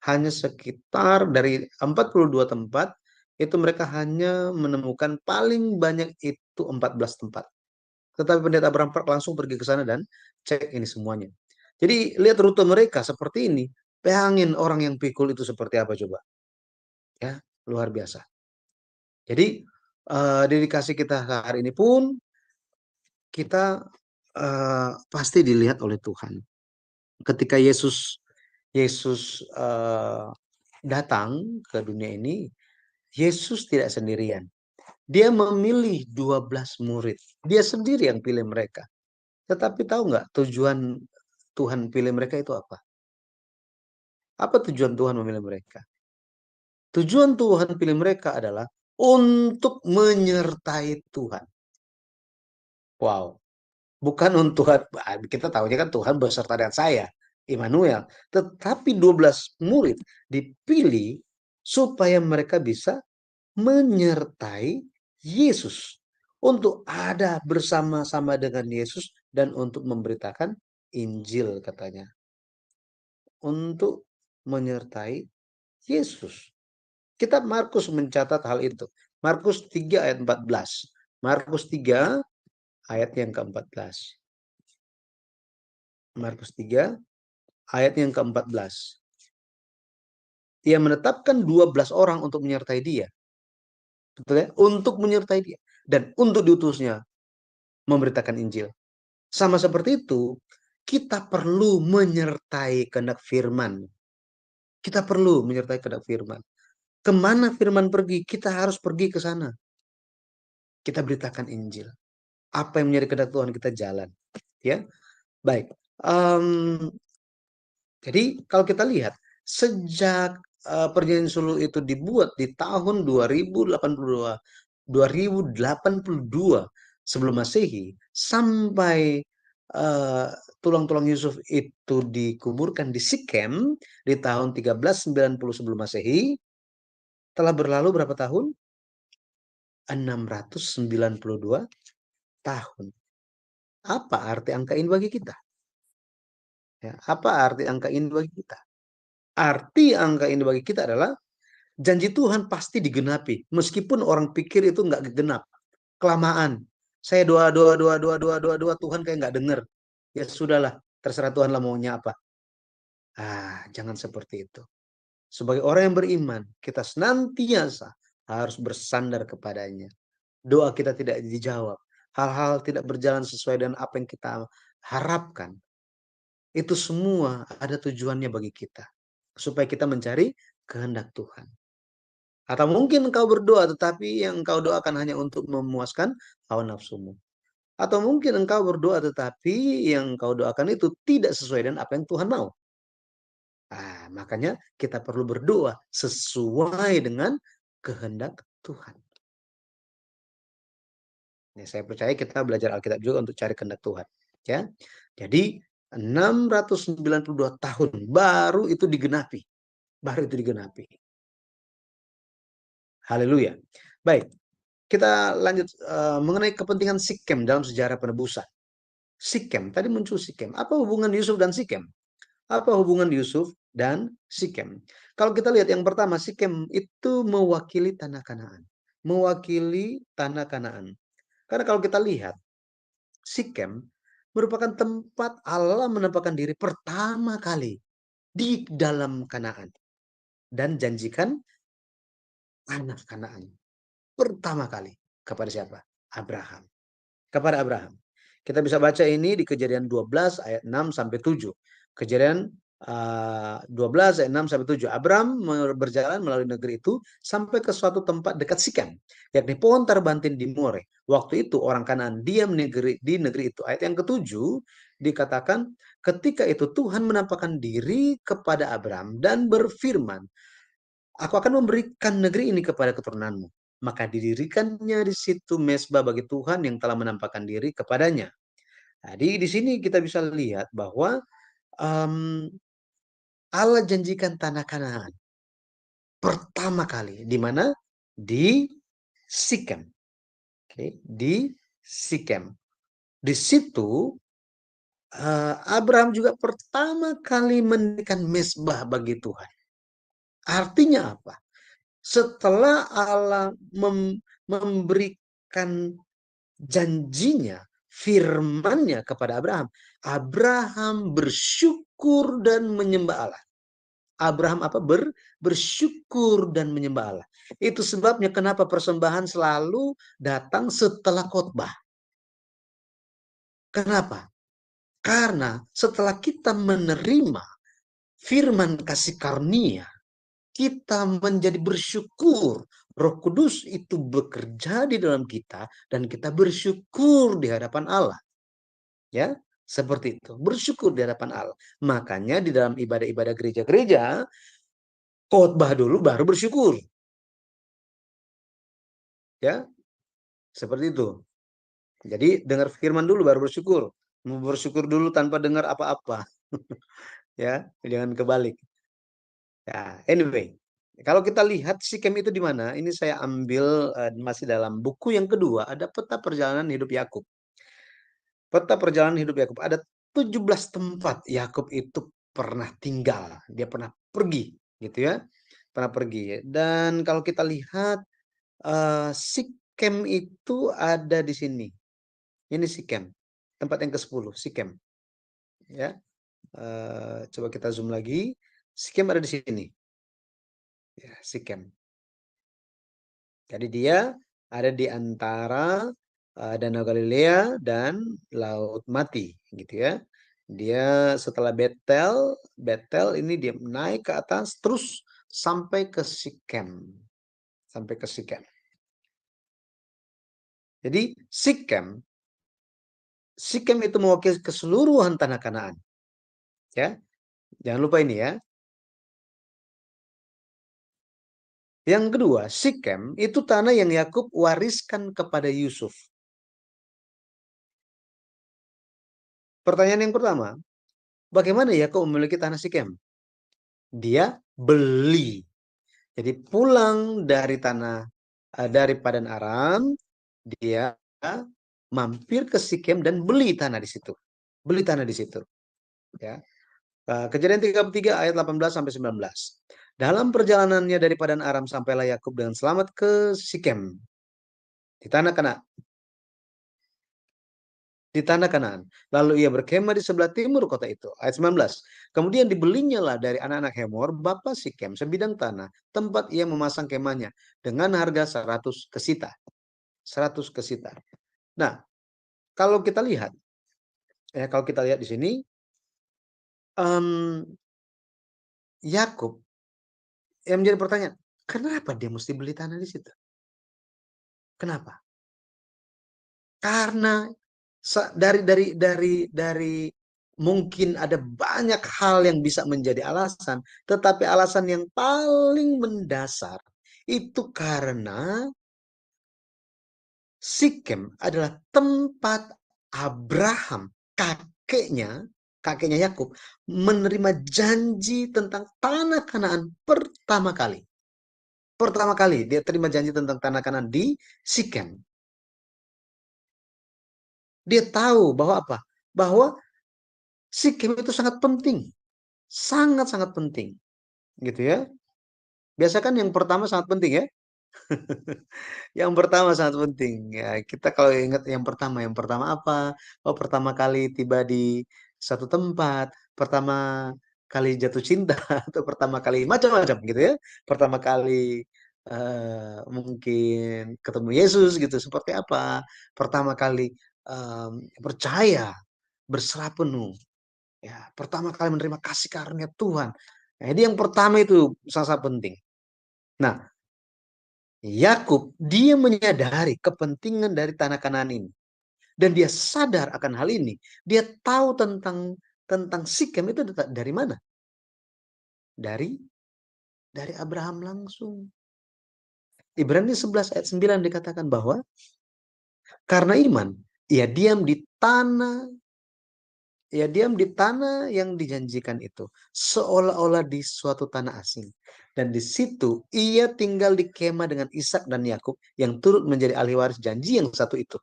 Speaker 5: hanya sekitar dari 42 tempat itu mereka hanya menemukan paling banyak itu 14 tempat. Tetapi Pendeta Abraham Park langsung pergi ke sana dan cek ini semuanya. Jadi lihat rute mereka seperti ini. Bayangin orang yang pikul itu seperti apa coba. Ya, luar biasa. Jadi dedikasi kita hari ini pun kita pasti dilihat oleh Tuhan. Ketika Yesus datang ke dunia ini, Yesus tidak sendirian. Dia memilih 12 murid. Dia sendiri yang pilih mereka. Tetapi tahu nggak tujuan Tuhan pilih mereka itu apa? Apa tujuan Tuhan memilih mereka? Tujuan Tuhan pilih mereka adalah untuk menyertai Tuhan. Wow. Bukan untuk kita tahunya kan Tuhan beserta dengan saya, Immanuel. Tetapi 12 murid dipilih supaya mereka bisa menyertai Yesus. Untuk ada bersama-sama dengan Yesus dan untuk memberitakan Injil katanya. Untuk menyertai Yesus. Kita Markus mencatat hal itu. Markus 3 ayat 14. Markus 3 ayat yang ke-14. Markus 3 ayat yang ke-14. Ia menetapkan 12 orang untuk menyertai dia. Betul ya? Untuk menyertai dia. Dan untuk diutusnya memberitakan Injil. Sama seperti itu, kita perlu menyertai kehendak firman. Kita perlu menyertai kehendak firman. Kemana firman pergi, kita harus pergi ke sana. Kita beritakan Injil. Apa yang menjadi kehendak Tuhan, kita jalan. Ya, baik. Jadi kalau kita lihat, sejak Perjanjian Suluh itu dibuat di tahun 2082 sebelum Masehi, sampai tulang-tulang Yusuf itu dikuburkan di Sikem di tahun 1390 sebelum Masehi, telah berlalu berapa tahun? 692 tahun. Apa arti angka ini bagi kita? Ya, apa arti angka ini bagi kita? Arti angka ini bagi kita adalah janji Tuhan pasti digenapi, meskipun orang pikir itu nggak genap, kelamaan. Saya doa, Tuhan kayak nggak dengar. Ya sudahlah, terserah Tuhan lah maunya apa. Jangan seperti itu. Sebagai orang yang beriman, kita senantiasa harus bersandar kepadanya. Doa kita tidak dijawab, hal-hal tidak berjalan sesuai dengan apa yang kita harapkan. Itu semua ada tujuannya bagi kita, supaya kita mencari kehendak Tuhan. Atau mungkin engkau berdoa tetapi yang engkau doakan hanya untuk memuaskan hawa nafsumu. Atau mungkin engkau berdoa tetapi yang engkau doakan itu tidak sesuai dengan apa yang Tuhan mau. Makanya kita perlu berdoa sesuai dengan kehendak Tuhan. Saya percaya kita belajar Alkitab juga untuk cari kehendak Tuhan. Ya, jadi 692 tahun baru itu digenapi. Haleluya. Baik, kita lanjut mengenai kepentingan Sikem dalam sejarah penebusan. Sikem, tadi muncul Sikem. Apa hubungan Yusuf dan Sikem? Apa hubungan Yusuf dan Sikem? Kalau kita lihat yang pertama, Sikem itu mewakili tanah Kanaan. Mewakili tanah Kanaan. Karena kalau kita lihat, Sikem merupakan tempat Allah menempatkan diri pertama kali di dalam Kanaan. Dan janjikan tanah Kanaan. Pertama kali. Kepada siapa? Abraham. Kepada Abraham. Kita bisa baca ini di Kejadian 12 ayat 6 sampai 7. Kejadian 12 ayat 6 sampai 7. Abraham berjalan melalui negeri itu sampai ke suatu tempat dekat Sikem, yakni pohon tarbantin di More. Waktu itu orang Kanaan diam di negeri itu. Ayat yang ke-7 dikatakan, ketika itu Tuhan menampakkan diri kepada Abraham dan berfirman, aku akan memberikan negeri ini kepada keturunanmu. Maka didirikannya di situ mezbah bagi Tuhan yang telah menampakkan diri kepadanya. Jadi di sini kita bisa lihat bahwa Allah janjikan tanah Kanaan pertama kali di mana? Di Sikem. Di Sikem. Di situ Abraham juga pertama kali mendirikan mezbah bagi Tuhan. Artinya apa? Setelah Allah memberikan janjinya, firman-Nya kepada Abraham, Abraham bersyukur dan menyembah Allah. Abraham bersyukur dan menyembah Allah. Itu sebabnya kenapa persembahan selalu datang setelah khotbah. Kenapa? Karena setelah kita menerima firman kasih karunia, kita menjadi bersyukur. Roh Kudus itu bekerja di dalam kita dan kita bersyukur di hadapan Allah. Ya, seperti itu. Bersyukur di hadapan Allah. Makanya di dalam ibadah-ibadah gereja-gereja, khotbah dulu baru bersyukur. Ya, seperti itu. Jadi dengar firman dulu baru bersyukur. Bersyukur dulu tanpa dengar apa-apa. Ya, jangan kebalik. Ya, anyway, kalau kita lihat Sikem itu di mana? Ini saya ambil masih dalam buku yang kedua, ada peta perjalanan hidup Yakub. Peta perjalanan hidup Yakub, ada 17 tempat Yakub itu pernah tinggal, dia pernah pergi, gitu ya. pernah pergi. Dan kalau kita lihat Sikem itu ada di sini. Ini Sikem, tempat yang ke-10, Sikem. Ya, coba kita zoom lagi. Sikem ada di sini. Ya, Sikem. Jadi dia ada di antara Danau Galilea dan Laut Mati, gitu ya. Dia setelah Betel ini dia naik ke atas terus sampai ke Sikem. Sampai ke Sikem. Jadi Sikem itu mewakili keseluruhan tanah Kanaan. Ya. Jangan lupa ini ya. Yang kedua, Sikem itu tanah yang Yakub wariskan kepada Yusuf. Pertanyaan yang pertama, bagaimana Yakub memiliki tanah Sikem? Dia beli. Jadi pulang dari dari Padan Aram, dia mampir ke Sikem dan beli tanah di situ. Beli tanah di situ. Ya. Kejadian 33 ayat 18 sampai 19. Dalam perjalanannya dari Padan Aram sampailah Yakub dengan selamat ke Sikem di tanah Kanaan. Di tanah Kanaan. Lalu ia berkemah di sebelah timur kota itu. Ayat 19. Kemudian dibelinya lah dari anak-anak Hemor, bapa Sikem, sebidang tanah, tempat ia memasang kemahnya dengan harga 100 kesita. 100 kesita. Nah, kalau kita lihat di sini, Yakub yang menjadi pertanyaan, kenapa dia mesti beli tanah di situ? Kenapa? Karena dari mungkin ada banyak hal yang bisa menjadi alasan, tetapi alasan yang paling mendasar itu karena Sikem adalah tempat Abraham, kakeknya Yakub, menerima janji tentang tanah Kanaan pertama kali. Pertama kali dia terima janji tentang tanah Kanaan di Sikem. Dia tahu bahwa apa? Bahwa Sikem itu sangat penting. Sangat-sangat penting. Gitu ya. Biasa kan yang pertama sangat penting ya. Yang pertama sangat penting. Ya, kita kalau ingat yang pertama apa? Oh, pertama kali tiba di satu tempat, pertama kali jatuh cinta atau pertama kali macam-macam gitu ya. Pertama kali mungkin ketemu Yesus gitu seperti apa? Pertama kali percaya, berserah penuh. Ya, pertama kali menerima kasih karunia Tuhan. Nah, ini yang pertama itu sangat penting. Nah, Yakub dia menyadari kepentingan dari tanah Kanaan ini dan dia sadar akan hal ini. Dia tahu tentang Sikem itu dari mana? Dari Abraham langsung. Ibrani 11 ayat 9 dikatakan bahwa karena iman ia diam di tanah yang dijanjikan itu, seolah-olah di suatu tanah asing. Dan di situ ia tinggal di kemah dengan Ishak dan Yakub yang turut menjadi ahli waris janji yang satu itu.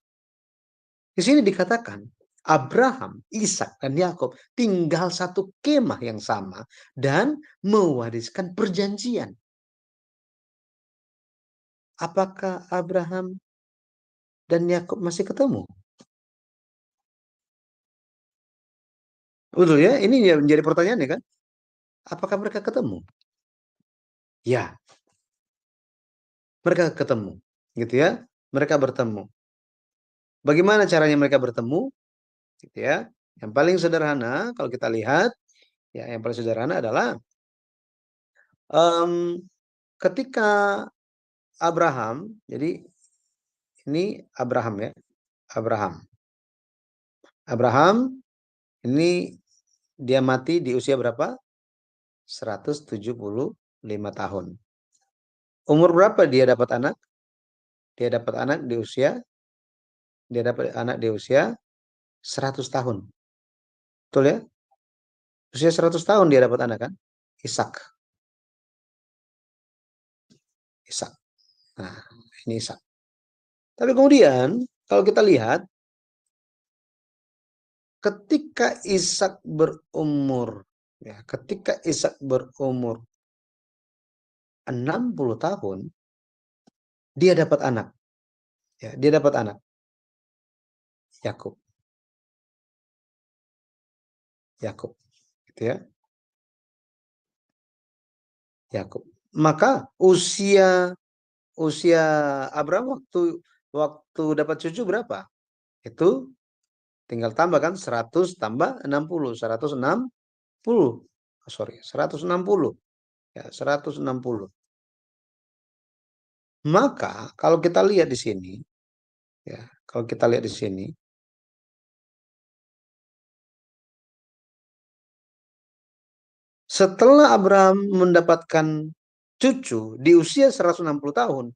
Speaker 5: Di sini dikatakan Abraham, Ishak, dan Yakub tinggal satu kemah yang sama dan mewariskan perjanjian. Apakah Abraham dan Yakub masih ketemu? Betul ya, ini menjadi pertanyaan ya kan? Apakah mereka ketemu? Ya, mereka ketemu, gitu ya. Mereka bertemu. Bagaimana caranya mereka bertemu? Gitu ya. Yang paling sederhana kalau kita lihat, ya yang paling sederhana adalah ketika Abraham, jadi ini Abraham ya, Abraham ini dia mati di usia berapa? 175 tahun. Umur berapa dia dapat anak? Dia dapat anak di usia 100 tahun. Betul ya? Usia 100 tahun dia dapat anak kan? Ishak. Nah, ini Ishak. Tapi kemudian kalau kita lihat ketika Ishak berumur 60 tahun, dia dapat anak. Ya, dia dapat anak. Yakub. Yakub. Gitu ya. Yakub. Maka usia Abraham waktu dapat cucu berapa? Itu tinggal tambah kan, 100 tambah 60, 160. Sorry, 160. Ya, 160. Maka kalau kita lihat di sini, ya, kalau kita lihat di sini, setelah Abraham mendapatkan cucu di usia 160 tahun,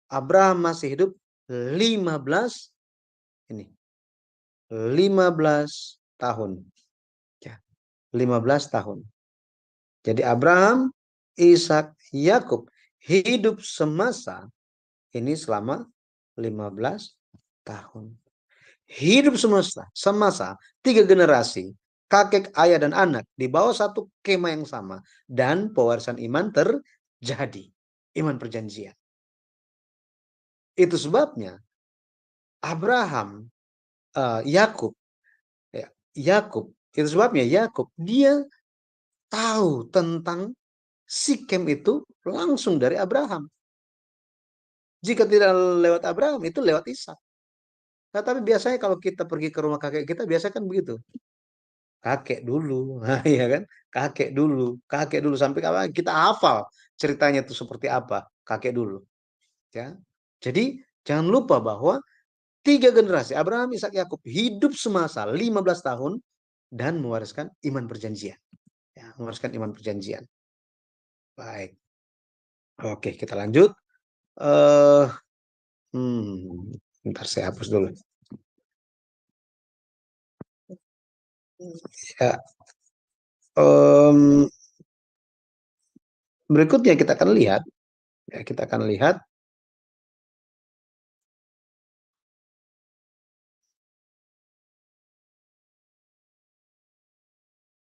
Speaker 5: Abraham masih hidup 15 tahun. Ya, 15 tahun. Jadi Abraham, Ishak, Yakub hidup semasa ini selama 15 tahun. Hidup semasa 3 generasi, kakek, ayah, dan anak di bawah satu kemah yang sama, dan pewarisan iman terjadi, iman perjanjian. Itu sebabnya Abraham, Yakub, itu sebabnya Yakub dia tahu tentang Sikem itu langsung dari Abraham. Jika tidak lewat Abraham, itu lewat Ishak. Nah, tapi biasanya kalau kita pergi ke rumah kakek kita, biasanya kan begitu. Kakek dulu, nah, ya kan? Kakek dulu sampai kapan kita hafal ceritanya itu seperti apa, kakek dulu. Ya. Jadi jangan lupa bahwa 3 generasi Abraham, Ishak, Yakub hidup semasa 15 tahun dan mewariskan iman perjanjian. Ya, mewariskan iman perjanjian. Baik. Oke, kita lanjut. Bentar saya hapus dulu. Ya. Berikutnya kita akan lihat,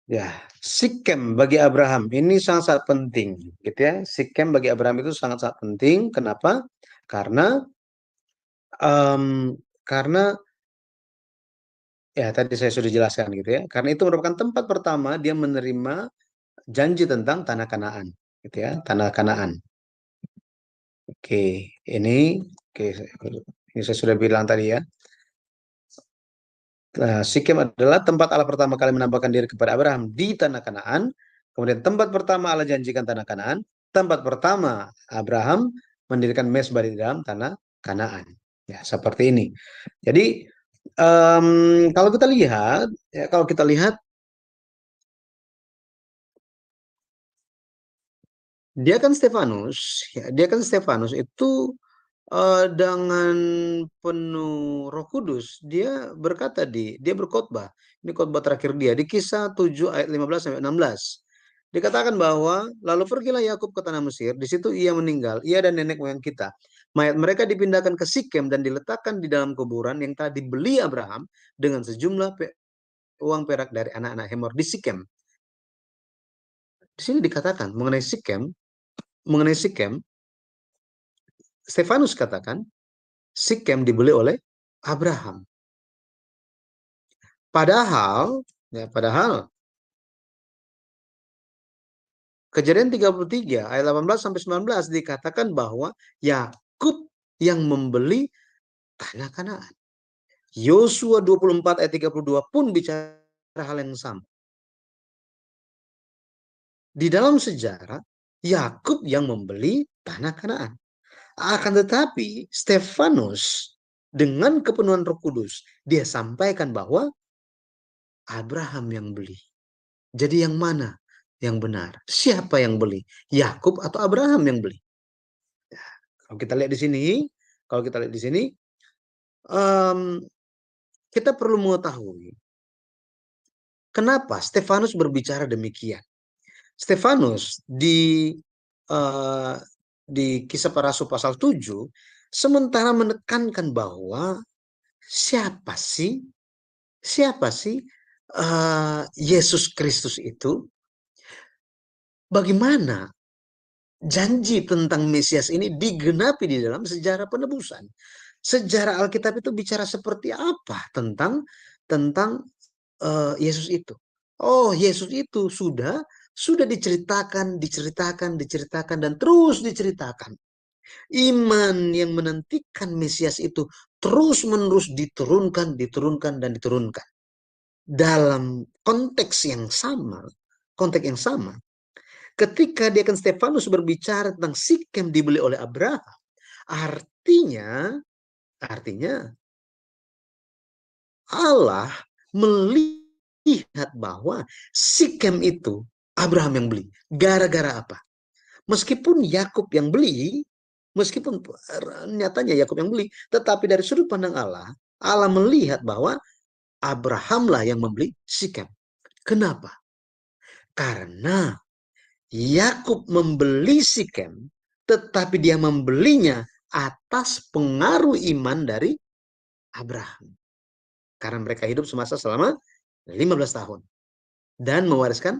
Speaker 5: ya, Sikem bagi Abraham ini sangat penting, gitu ya. Sikem bagi Abraham itu sangat penting. Kenapa? Karena ya tadi saya sudah jelaskan, gitu ya. Karena itu merupakan tempat pertama dia menerima janji tentang tanah Kanaan, gitu ya, tanah Kanaan. Oke, ini saya sudah bilang tadi ya. Sikem adalah tempat Allah pertama kali menampakkan diri kepada Abraham di tanah Kanaan. Kemudian tempat pertama Allah janjikan tanah Kanaan. Tempat pertama Abraham mendirikan mezbah di dalam tanah Kanaan. Ya, seperti ini. Jadi kalau kita lihat, dia kan Stefanus itu dengan penuh Roh Kudus dia berkhotbah. Ini khotbah terakhir dia di Kisah 7 ayat 15 sampai 16. Dikatakan bahwa lalu pergilah Yakub ke tanah Mesir, di situ ia meninggal, ia dan nenek moyang kita. Mayat mereka dipindahkan ke Sikem dan diletakkan di dalam kuburan yang telah dibeli Abraham dengan sejumlah uang perak dari anak-anak Hemor di Sikem. Di sini dikatakan mengenai Sikem, Stefanus katakan Sikem dibeli oleh Abraham. Padahal Kejadian 33 ayat 18 sampai 19 dikatakan bahwa Yakub yang membeli tanah Kanaan. Yosua 24 ayat 32 pun bicara hal yang sama. Di dalam sejarah Yakub yang membeli tanah Kanaan. Akan tetapi Stefanus dengan kepenuhan Roh Kudus dia sampaikan bahwa Abraham yang beli. Jadi yang mana yang benar? Siapa yang beli? Yakub atau Abraham yang beli? Ya, kalau kita lihat di sini, kita perlu mengetahui kenapa Stefanus berbicara demikian. Stefanus di Kisah Para Rasul pasal 7 sementara menekankan bahwa siapa sih Yesus Kristus itu, bagaimana janji tentang Mesias ini digenapi di dalam sejarah penebusan. Sejarah Alkitab itu bicara seperti apa tentang Yesus itu. Oh, Yesus itu sudah diceritakan dan terus diceritakan. Iman yang menantikan Mesias itu terus-menerus diturunkan dalam konteks yang sama. Ketika Deacon Stefanus berbicara tentang Sikem dibeli oleh Abraham, artinya Allah melihat bahwa Sikem itu Abraham yang beli. Gara-gara apa? Meskipun Yakub yang beli, meskipun nyatanya Yakub yang beli, tetapi dari sudut pandang Allah, Allah melihat bahwa Abrahamlah yang membeli Sikem. Kenapa? Karena Yakub membeli Sikem, tetapi dia membelinya atas pengaruh iman dari Abraham. Karena mereka hidup semasa selama 15 tahun. Dan mewariskan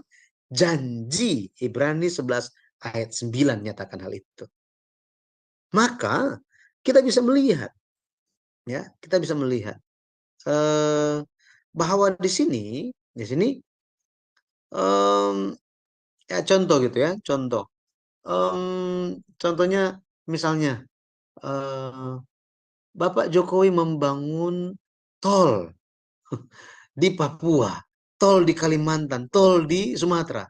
Speaker 5: janji. Ibrani 11 ayat 9 nyatakan hal itu. Maka kita bisa melihat, bahwa di sini ya contoh gitu ya, contohnya misalnya Bapak Jokowi membangun tol di Papua, tol di Kalimantan, tol di Sumatera.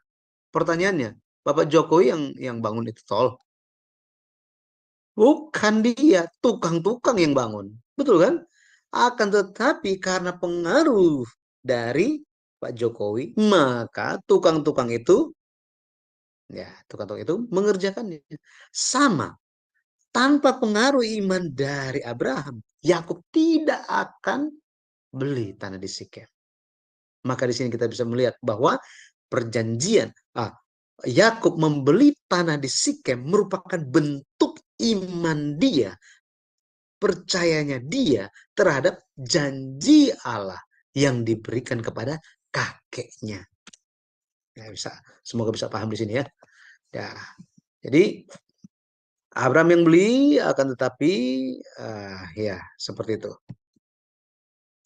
Speaker 5: Pertanyaannya, Bapak Jokowi yang bangun itu tol? Bukan dia, tukang-tukang yang bangun. Betul kan? Akan tetapi karena pengaruh dari Pak Jokowi, maka tukang-tukang itu mengerjakannya. Sama, tanpa pengaruh iman dari Abraham, Yakub tidak akan beli tanah di Sikem. Maka di sini kita bisa melihat bahwa perjanjian Yakub membeli tanah di Sikem merupakan bentuk iman dia, percayanya dia terhadap janji Allah yang diberikan kepada kakeknya. Ya, semoga bisa paham di sini ya. Jadi Abraham yang beli, akan tetapi ya seperti itu.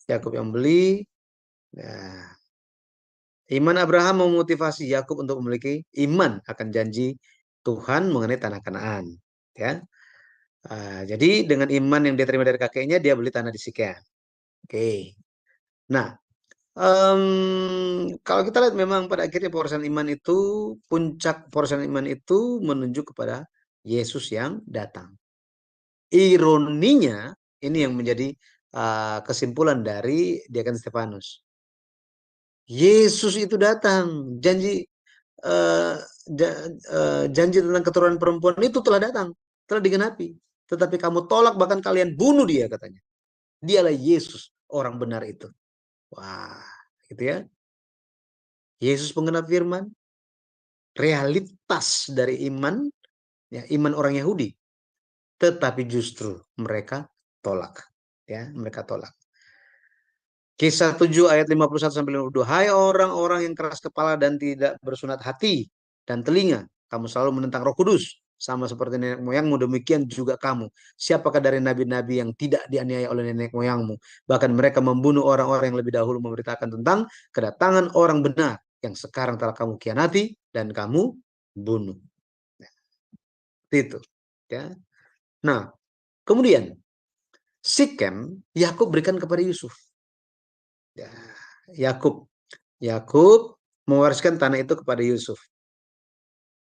Speaker 5: Yakub yang beli. Iman Abraham memotivasi Yakub untuk memiliki iman akan janji Tuhan mengenai tanah Kanaan. Ya. Jadi dengan iman yang dia terima dari kakeknya, dia beli tanah di Sikem. Oke. Nah, kalau kita lihat memang pada akhirnya puncak porisan iman itu menunjuk kepada Yesus yang datang. Ironinya, ini yang menjadi kesimpulan dari Deacon Stefanus. Yesus itu datang, janji tentang keturunan perempuan itu telah datang, telah digenapi. Tetapi kamu tolak, bahkan kalian bunuh dia, katanya. Dialah Yesus, orang benar itu. Wah, gitu ya. Yesus penggenap firman, realitas dari iman, ya, iman orang Yahudi. Tetapi justru mereka tolak. Ya, mereka tolak. Kisah 7 ayat 51-52. Hai orang-orang yang keras kepala dan tidak bersunat hati dan telinga, kamu selalu menentang Roh Kudus, sama seperti nenek moyangmu, demikian juga kamu. Siapakah dari nabi-nabi yang tidak dianiaya oleh nenek moyangmu? Bahkan mereka membunuh orang-orang yang lebih dahulu memberitakan tentang kedatangan orang benar yang sekarang telah kamu khianati dan kamu bunuh. Itu. Ya. Nah, kemudian Sikem Yakub berikan kepada Yusuf. Ya, Yakub mewariskan tanah itu kepada Yusuf.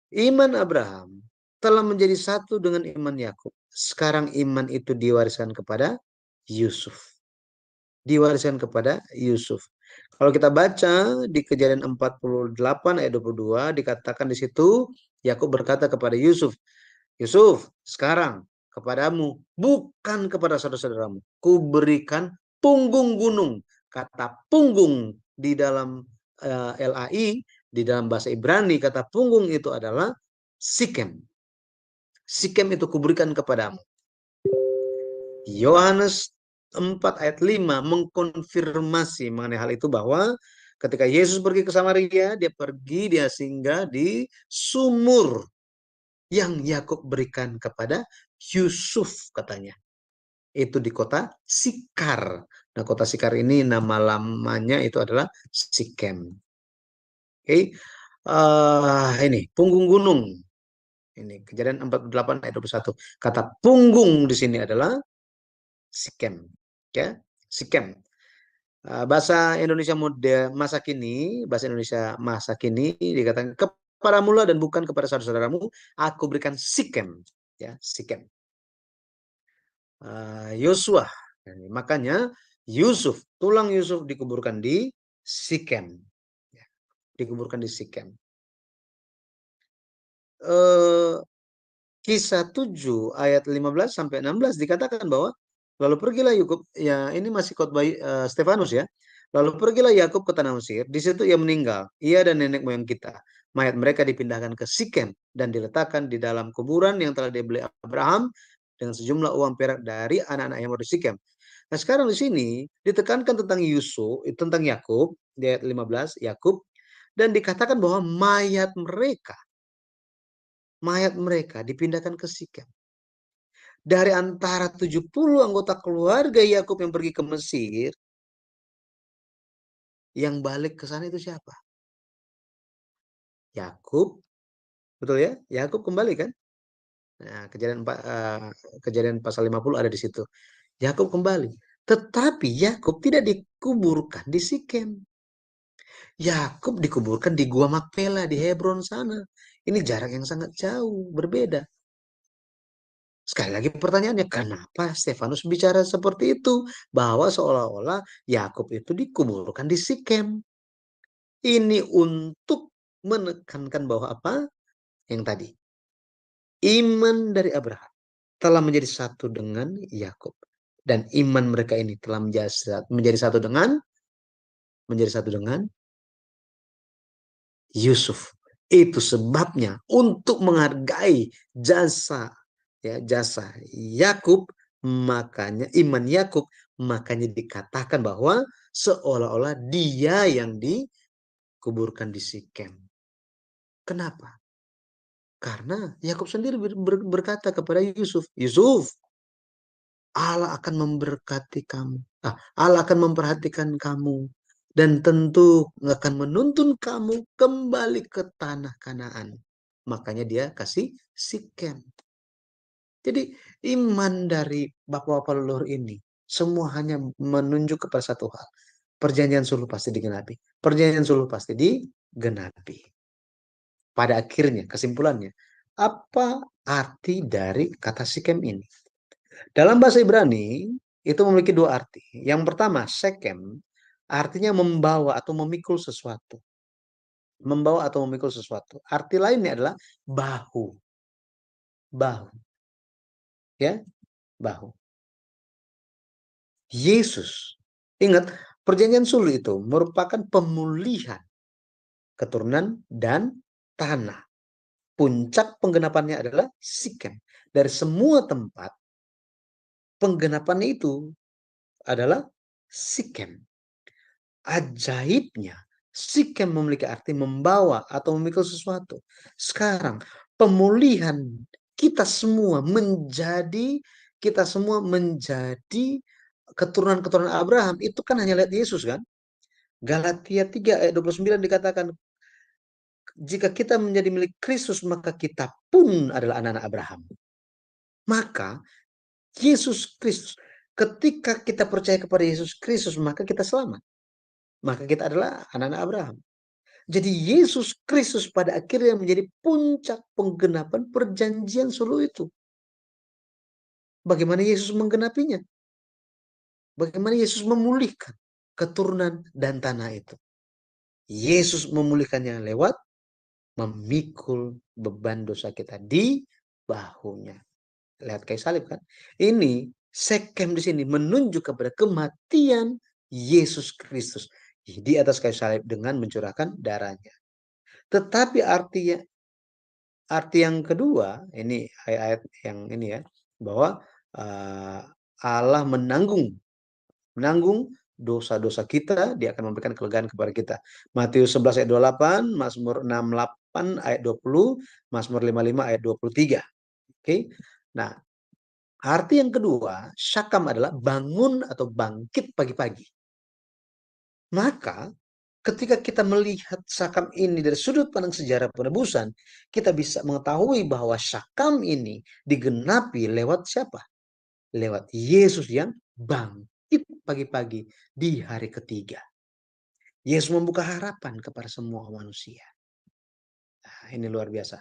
Speaker 5: Iman Abraham telah menjadi satu dengan iman Yakub. Sekarang iman itu diwariskan kepada Yusuf. Kalau kita baca di Kejadian 48 ayat 22, dikatakan di situ Yakub berkata kepada Yusuf, Yusuf, sekarang kepadamu, bukan kepada saudara-saudaramu, kuberikan punggung gunung. Kata punggung di dalam LAI, di dalam bahasa Ibrani, kata punggung itu adalah Sikem. Sikem itu kuberikan kepadamu. Yohanes 4 ayat 5 mengkonfirmasi mengenai hal itu, bahwa ketika Yesus pergi ke Samaria, dia singgah di sumur yang Yakub berikan kepada Yusuf katanya. Itu di kota Sikar. Nah, kota Sikar ini nama lamanya itu adalah Sikem. Oke. Ini punggung gunung. Ini Kejadian 48 ayat 21. Kata punggung di sini adalah Sikem. Ya, Sikem. Bahasa Indonesia masa kini, bahasa Indonesia masa kini dikatakan kepadamu lah dan bukan kepada saudara-saudaramu, aku berikan Sikem. Ya, Sikem. Yosua. Makanya Yusuf, tulang Yusuf dikuburkan di Sikem. Ya, dikuburkan di Sikem. Kisah 7 ayat 15 sampai 16 dikatakan bahwa lalu pergilah Yakub, ya ini masih khotbah Stefanus ya. Lalu pergilah Yakub ke tanah Mesir, di situ ia meninggal, ia dan nenek moyang kita. Mayat mereka dipindahkan ke Sikem dan diletakkan di dalam kuburan yang telah dibeli Abraham dengan sejumlah uang perak dari anak-anak yang ada di Sikem. Nah, sekarang di sini ditekankan tentang Yusuf, tentang Yakub di ayat 15, Yakub, dan dikatakan bahwa mayat mereka dipindahkan ke Sikem. Dari antara 70 anggota keluarga Yakub yang pergi ke Mesir, yang balik ke sana itu siapa? Yakub, betul ya? Yakub kembali kan? Nah, Kejadian pasal 50 ada di situ. Yakub kembali. Tetapi Yakub tidak dikuburkan di Sikem. Yakub dikuburkan di Gua Makpela di Hebron sana. Ini jarak yang sangat jauh, berbeda. Sekali lagi pertanyaannya, kenapa Stefanus bicara seperti itu? Bahwa seolah-olah Yakub itu dikuburkan di Sikem. Ini untuk menekankan bahwa apa? Yang tadi. Iman dari Abraham telah menjadi satu dengan Yakub. Dan iman mereka ini telah menjadi satu dengan Yusuf. Itu sebabnya untuk menghargai jasa Yakub, makanya iman Yakub, makanya dikatakan bahwa seolah-olah dia yang dikuburkan di Sikem. Kenapa? Karena Yakub sendiri berkata kepada Yusuf, Yusuf, Allah akan memberkati kamu. Allah akan memperhatikan kamu. Dan tentu akan menuntun kamu kembali ke tanah Kanaan. Makanya dia kasih Sikem. Jadi iman dari bapak-bapak leluhur ini semua hanya menunjuk kepada satu hal. Perjanjian sulh pasti digenapi. Perjanjian sulh pasti digenapi. Pada akhirnya kesimpulannya, apa arti dari kata Sikem ini? Dalam bahasa Ibrani itu memiliki dua arti. Yang pertama, Sekem artinya membawa atau memikul sesuatu. Membawa atau memikul sesuatu. Arti lainnya adalah bahu. Bahu. Ya, bahu. Yesus. Ingat, perjanjian sulh itu merupakan pemulihan keturunan dan tanah. Puncak penggenapannya adalah Sikem. Dari semua tempat, penggenapannya itu adalah Sikem. Ajaibnya, Sikem memiliki arti membawa atau memikul sesuatu. Sekarang, pemulihan kita semua menjadi keturunan-keturunan Abraham. Itu kan hanya lihat Yesus kan? Galatia 3 ayat 29 dikatakan, jika kita menjadi milik Kristus, maka kita pun adalah anak-anak Abraham. Maka Yesus Kristus, ketika kita percaya kepada Yesus Kristus, maka kita selamat. Maka kita adalah anak-anak Abraham. Jadi Yesus Kristus pada akhirnya menjadi puncak penggenapan perjanjian sulh itu. Bagaimana Yesus menggenapinya? Bagaimana Yesus memulihkan keturunan dan tanah itu? Yesus memulihkannya lewat memikul beban dosa kita di bahunya. Lihat kayu salib kan? Ini Sekem di sini menunjuk kepada kematian Yesus Kristus di atas kayu salib dengan mencurahkan darahnya. Tetapi arti yang kedua, ini ayat yang ini ya, bahwa Allah menanggung dosa-dosa kita, dia akan memberikan kelegaan kepada kita. Matius 11 ayat 28, Mazmur ayat 20, Mazmur 55 ayat 23. Oke. Nah, arti yang kedua, syakam adalah bangun atau bangkit pagi-pagi. Maka ketika kita melihat syakam ini dari sudut pandang sejarah penebusan, kita bisa mengetahui bahwa syakam ini digenapi lewat siapa? Lewat Yesus yang bangkit pagi-pagi di hari ketiga. Yesus membuka harapan kepada semua manusia. Nah, ini luar biasa.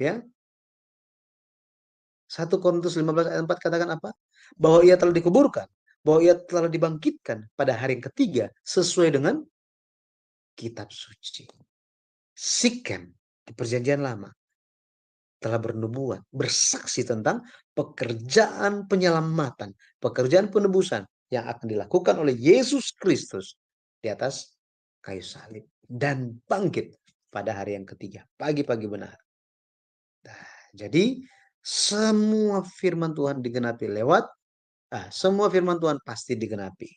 Speaker 5: Ya. 1 Korintus 15 ayat 4 katakan apa? Bahwa ia telah dikuburkan, bahwa ia telah dibangkitkan pada hari yang ketiga sesuai dengan kitab suci. Sikem di perjanjian lama telah bernubuat, bersaksi tentang pekerjaan penyelamatan, pekerjaan penebusan yang akan dilakukan oleh Yesus Kristus di atas kayu salib dan bangkit pada hari yang ketiga, pagi-pagi benar. Nah, jadi semua firman Tuhan digenapi lewat, semua firman Tuhan pasti digenapi.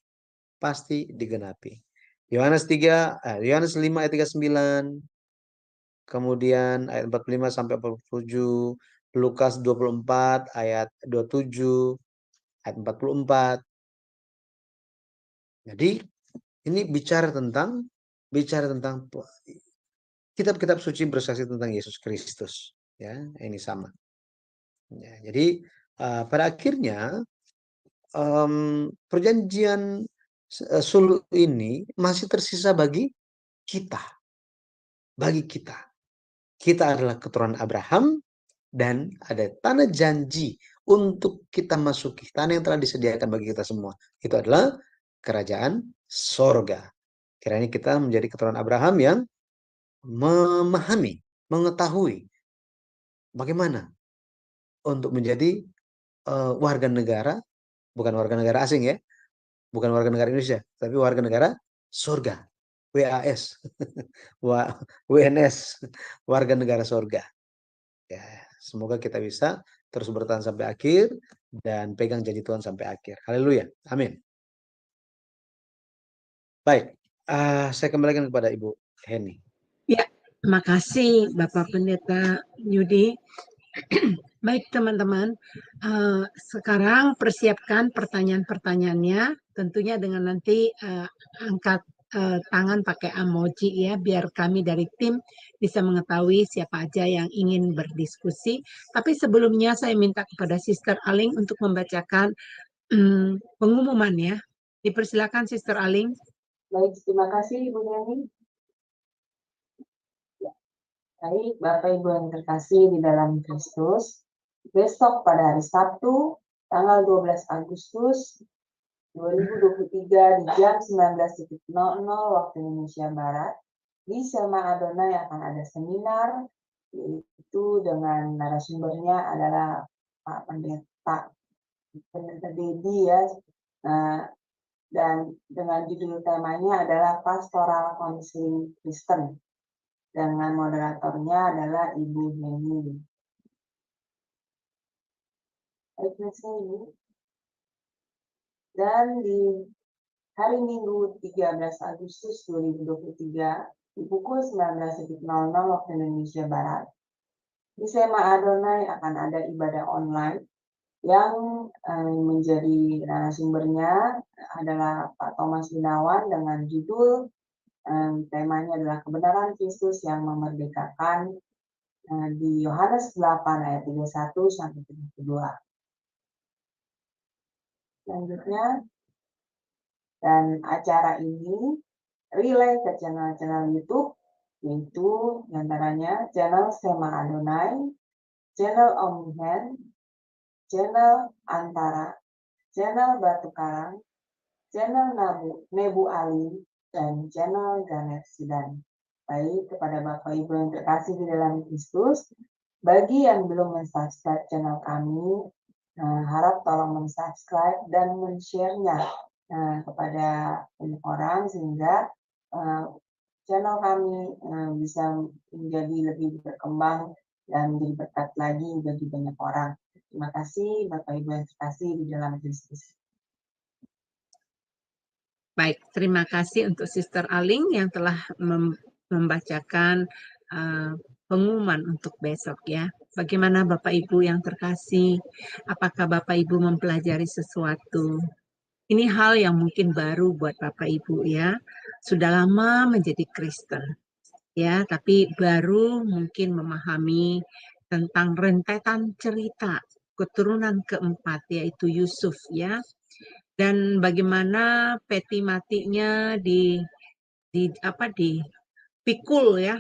Speaker 5: Pasti digenapi. Yohanes 5 ayat 39, kemudian ayat 45 sampai 47, Lukas 24 ayat 27, ayat 44. Jadi ini bicara tentang kitab-kitab suci bersaksi tentang Yesus Kristus, ya, ini sama. Ya, jadi pada akhirnya perjanjian sulh ini masih tersisa bagi kita. Bagi kita. Kita adalah keturunan Abraham dan ada tanah janji untuk kita masuki. Tanah yang telah disediakan bagi kita semua. Itu adalah kerajaan sorga. Kiranya kita menjadi keturunan Abraham yang memahami, mengetahui bagaimana untuk menjadi warga negara, bukan warga negara asing ya, bukan warga negara Indonesia, tapi warga negara surga, WAS, WNS, warga negara surga. Ya, semoga kita bisa terus bertahan sampai akhir dan pegang janji Tuhan sampai akhir. Haleluya, amin. Baik, saya kembalikan kepada Ibu Heni.
Speaker 1: Ya, makasih Bapak Pendeta Yudi. Baik teman-teman, sekarang persiapkan pertanyaan-pertanyaannya, tentunya dengan nanti angkat tangan pakai emoji ya, biar kami dari tim bisa mengetahui siapa aja yang ingin berdiskusi. Tapi sebelumnya saya minta kepada Sister Aling untuk membacakan pengumuman ya. Dipersilakan Sister Aling.
Speaker 2: Baik, terima kasih Ibu Neni. Baik, Bapak Ibu yang terkasih di dalam Kristus, besok pada hari Sabtu, tanggal 12 Agustus 2023 di jam 19.00 waktu Indonesia Barat, di Selma Adonai akan ada seminar, yaitu dengan narasumbernya adalah Pak Pendeta Dedi ya, dan dengan judul temanya adalah Pastoral Counseling Kristen. Dengan moderatornya adalah Ibu Heni. Dan di hari Minggu 13 Agustus 2023 di pukul 19.00 waktu Indonesia Barat, di Sema Adonai akan ada ibadah online yang menjadi narasumbernya adalah Pak Thomas Gunawan dengan judul temanya adalah kebenaran Kristus yang memerdekakan di Yohanes 8 ayat 31 sampai 32. Selanjutnya, dan acara ini relay ke channel-channel YouTube, yaitu diantaranya channel Sema Adonai, channel Omnihen, channel Antara, channel Batu Karang, channel Nebu Ali, dan channel Ganet Sidan. Baik, kepada Bapak Ibu yang terkasih di dalam Kristus, bagi yang belum mensubscribe channel kami, harap tolong mensubscribe dan men-share-nya kepada banyak orang sehingga channel kami bisa menjadi lebih berkembang dan menjadi berkat lagi bagi banyak orang. Terima kasih Bapak Ibu yang terkasih di dalam Kristus.
Speaker 1: Baik, terima kasih untuk Sister Aling yang telah membacakan pengumuman untuk besok ya. Bagaimana Bapak Ibu yang terkasih? Apakah Bapak Ibu mempelajari sesuatu? Ini hal yang mungkin baru buat Bapak Ibu ya. Sudah lama menjadi Kristen ya, tapi baru mungkin memahami tentang rentetan cerita keturunan keempat yaitu Yusuf ya. Dan bagaimana peti matinya dipikul ya,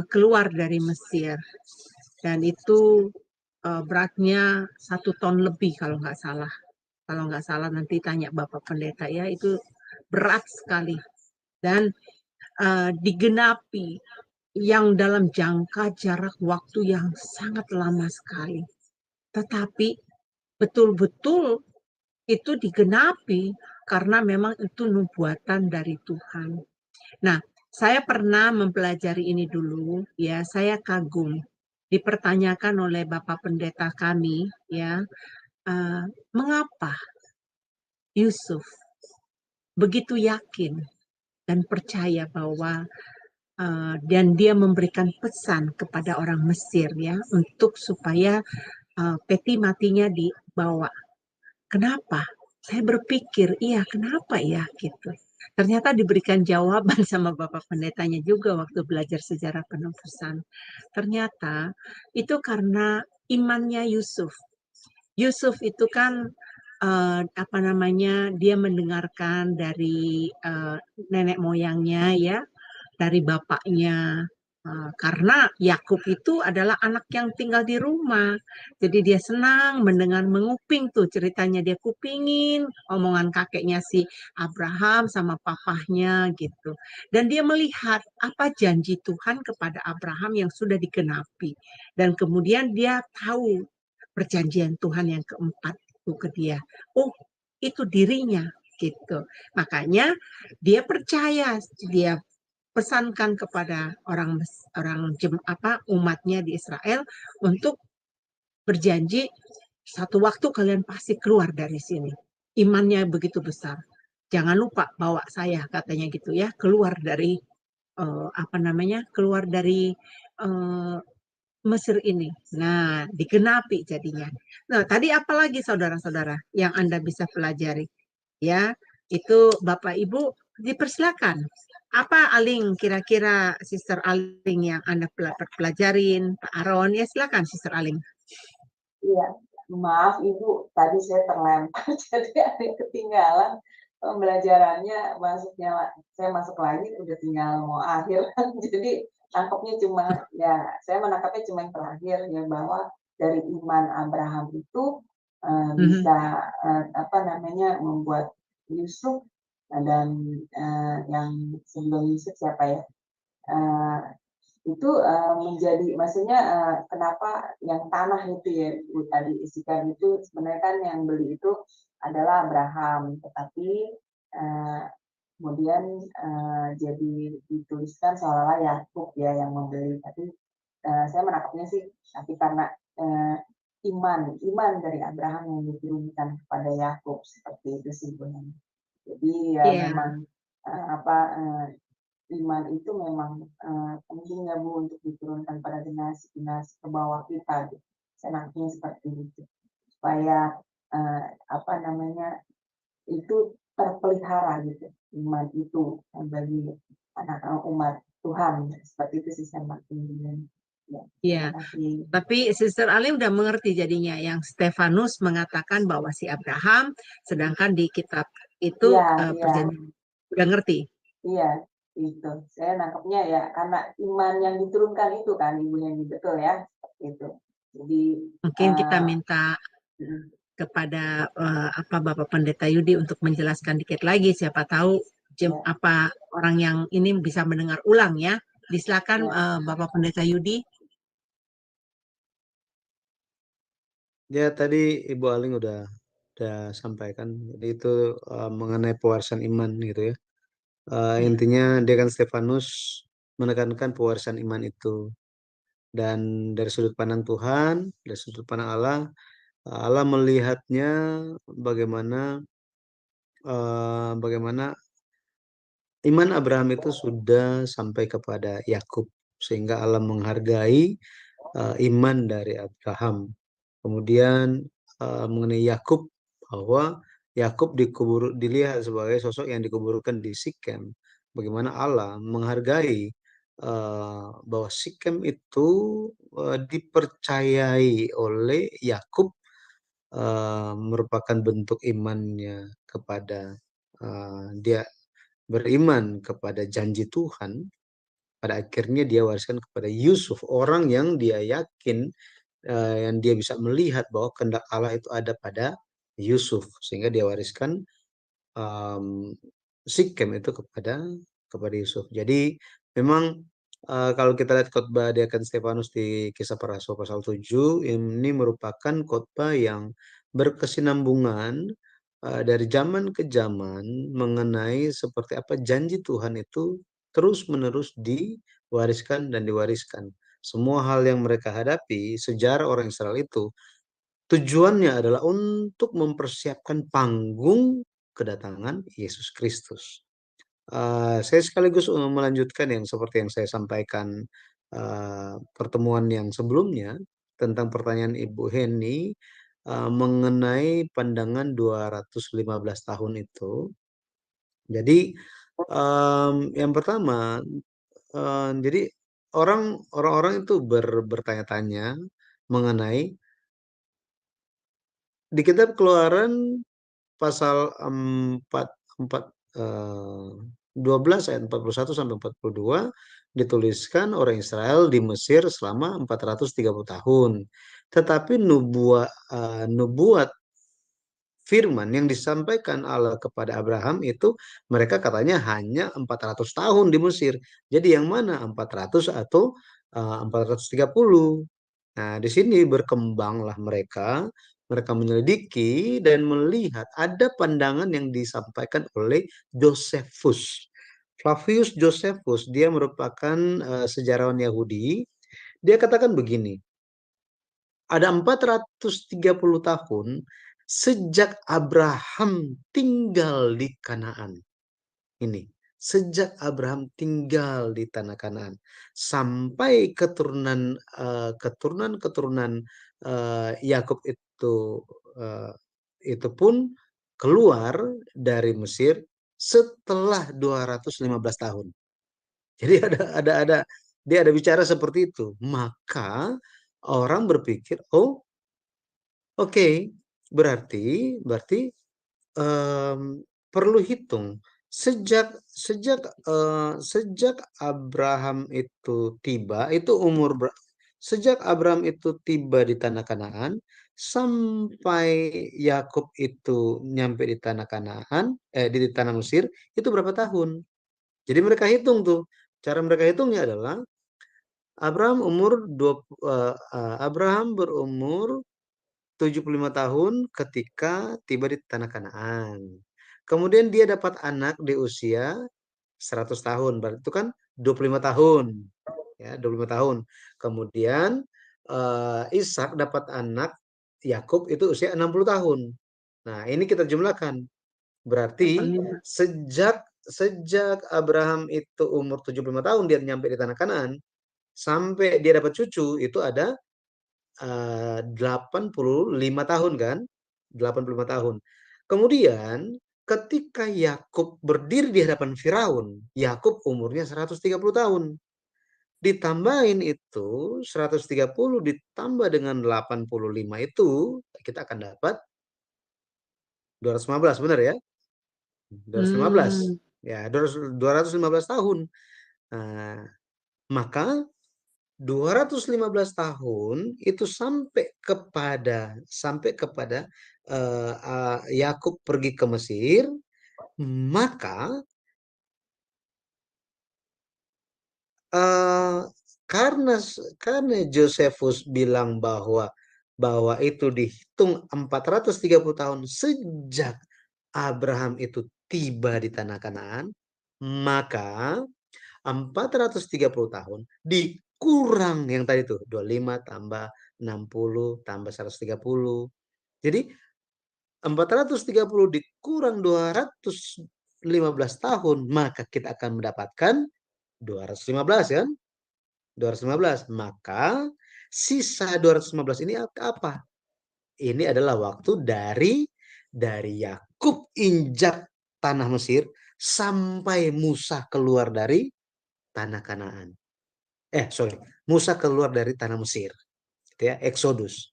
Speaker 1: keluar dari Mesir, dan itu beratnya 1 ton lebih kalau nggak salah. Kalau nggak salah nanti tanya Bapak Pendeta ya, itu berat sekali dan digenapi yang dalam jangka jarak waktu yang sangat lama sekali. Tetapi betul-betul itu digenapi karena memang itu nubuatan dari Tuhan. Nah, saya pernah mempelajari ini dulu, ya, saya kagum. Dipertanyakan oleh Bapak Pendeta kami, ya, mengapa Yusuf begitu yakin dan percaya bahwa dan dia memberikan pesan kepada orang Mesir, ya, untuk supaya peti matinya dibawa. Kenapa? Saya berpikir, iya kenapa ya gitu. Ternyata diberikan jawaban sama Bapak Pendetanya juga waktu belajar sejarah penebusan. Ternyata itu karena imannya Yusuf. Yusuf itu kan dia mendengarkan dari nenek moyangnya ya, dari bapaknya. Karena Yakub itu adalah anak yang tinggal di rumah. Jadi dia senang mendengar menguping tuh ceritanya. Dia kupingin omongan kakeknya si Abraham sama papahnya gitu. Dan dia melihat apa janji Tuhan kepada Abraham yang sudah digenapi. Dan kemudian dia tahu perjanjian Tuhan yang keempat itu ke dia. Oh, itu dirinya gitu. Makanya dia percaya, dia pesankan kepada umatnya di Israel untuk berjanji satu waktu kalian pasti keluar dari sini. Imannya begitu besar. Jangan lupa bawa saya katanya gitu ya, keluar dari keluar dari uh, Mesir ini. Nah, digenapi jadinya. Nah, tadi apalagi saudara-saudara yang Anda bisa pelajari? Ya, itu Bapak Ibu dipersilakan. Apa Aling kira-kira Sister Aling yang Anda pelajarin, Pak Aron? Ya silakan Sister Aling.
Speaker 6: Iya, maaf Ibu, tadi saya terlempar, jadi ada ketinggalan pembelajarannya, saya masuk lagi udah tinggal mau akhir, jadi tangkapnya cuma ya, saya menangkapnya cuma yang terakhir ya, bahwa dari iman Abraham itu bisa membuat Yusuf dan yang sebelum Yusuf siapa ya? Itu menjadi maksudnya kenapa yang tanah itu ya Bu tadi isikan itu sebenarnya kan yang beli itu adalah Abraham, tetapi kemudian jadi dituliskan seolah-olah Yakub ya yang membeli, tapi saya menangkapnya sih tapi karena iman dari Abraham yang diturunkan kepada Yakub, seperti itu sih Bu. Jadi ya memang iman itu memang penting ya Bu untuk diturunkan pada generasi-generasi ke bawah kita. Gitu. Saya nangkepnya seperti itu supaya itu terpelihara gitu iman itu bagi anak-anak umat Tuhan, seperti itu sih saya nangkepnya.
Speaker 1: Ya, tapi Sister Alim udah mengerti jadinya yang Stefanus mengatakan bahwa si Abraham, sedangkan di kitab itu perjanjian. Udah ngerti?
Speaker 6: Iya, itu. Saya nangkepnya ya karena iman yang diturunkan itu kan Ibu yang betul ya, itu. Jadi
Speaker 1: mungkin kita minta kepada Bapak Pendeta Yudi untuk menjelaskan dikit lagi, siapa tahu orang yang ini bisa mendengar ulang ya. Silakan Bapak Pendeta Yudi.
Speaker 5: Ya tadi Ibu Aling udah sampaikan, jadi itu mengenai pewarisan iman gitu ya. Intinya dia kan Stefanus menekankan pewarisan iman itu, dan dari sudut pandang Tuhan, dari sudut pandang Allah melihatnya bagaimana iman Abraham itu sudah sampai kepada Yakub sehingga Allah menghargai iman dari Abraham. Kemudian mengenai Yakub, bahwa Yakub dilihat sebagai sosok yang dikuburkan di Sikem. Bagaimana Allah menghargai bahwa Sikem itu dipercayai oleh Yakub, merupakan bentuk imannya kepada dia beriman kepada janji Tuhan. Pada akhirnya dia wariskan kepada Yusuf, orang yang dia yakin, yang dia bisa melihat bahwa kehendak Allah itu ada pada Yusuf, sehingga dia wariskan Sikem itu kepada Yusuf. Jadi memang kalau kita lihat khotbah Deacon Stefanus di Kisah Para Rasul pasal 7, ini merupakan khotbah yang berkesinambungan dari zaman ke zaman mengenai seperti apa janji Tuhan itu terus-menerus diwariskan dan diwariskan. Semua hal yang mereka hadapi, sejarah orang Israel itu, tujuannya adalah untuk mempersiapkan panggung kedatangan Yesus Kristus. Saya sekaligus melanjutkan yang seperti yang saya sampaikan pertemuan yang sebelumnya tentang pertanyaan Ibu Heni mengenai pandangan 215 tahun itu. Jadi yang pertama, jadi orang-orang itu bertanya-tanya mengenai di kitab Keluaran pasal 12 ayat 41 sampai 42 dituliskan orang Israel di Mesir selama 430 tahun. Tetapi nubuat firman yang disampaikan Allah kepada Abraham itu mereka katanya hanya 400 tahun di Mesir. Jadi yang mana 400 atau 430? Nah, di sini berkembanglah mereka menyelidiki dan melihat ada pandangan yang disampaikan oleh Josephus. Flavius Josephus, dia merupakan sejarawan Yahudi. Dia katakan begini, ada 430 tahun sejak Abraham tinggal di Kanaan. Ini, sejak Abraham tinggal di tanah Kanaan sampai keturunan Yakub itu pun keluar dari Mesir setelah 215 tahun. Jadi dia ada bicara seperti itu. Maka orang berpikir, oh oke, berarti perlu hitung sejak Abraham itu tiba, itu sejak Abraham itu tiba di tanah Kanaan sampai Yakub itu nyampe di tanah Kanaan, di tanah Mesir, itu berapa tahun? Jadi mereka hitung tuh. Cara mereka hitungnya adalah Abraham berumur 75 tahun ketika tiba di tanah Kanaan. Kemudian dia dapat anak di usia 100 tahun. Berarti itu kan 25 tahun. Ya, 25 tahun. Kemudian Ishak dapat anak Yakub itu usia 60 tahun. Nah, ini kita jumlahkan. Berarti sejak Abraham itu umur 75 tahun dia nyampe di tanah Kanaan sampai dia dapat cucu itu ada 85 tahun kan? 85 tahun. Kemudian ketika Yakub berdiri di hadapan Firaun, Yakub umurnya 130 tahun. Ditambahin itu 130 ditambah dengan 85 itu kita akan dapat 215, benar ya? 215. Ya, 215 tahun. Nah, maka 215 tahun itu sampai kepada Yakub pergi ke Mesir, maka karena Josephus bilang bahwa itu dihitung 430 tahun sejak Abraham itu tiba di tanah Kanaan, maka 430 tahun dikurang yang tadi tuh 25 tambah 60 tambah 130. Jadi 430 dikurang 215 tahun, maka kita akan mendapatkan 215 kan? 215. Maka sisa 215 ini apa? Ini adalah waktu dari Yakub injak tanah Mesir sampai Musa keluar dari tanah Kanaan. Musa keluar dari tanah Mesir. Gitu ya, Exodus.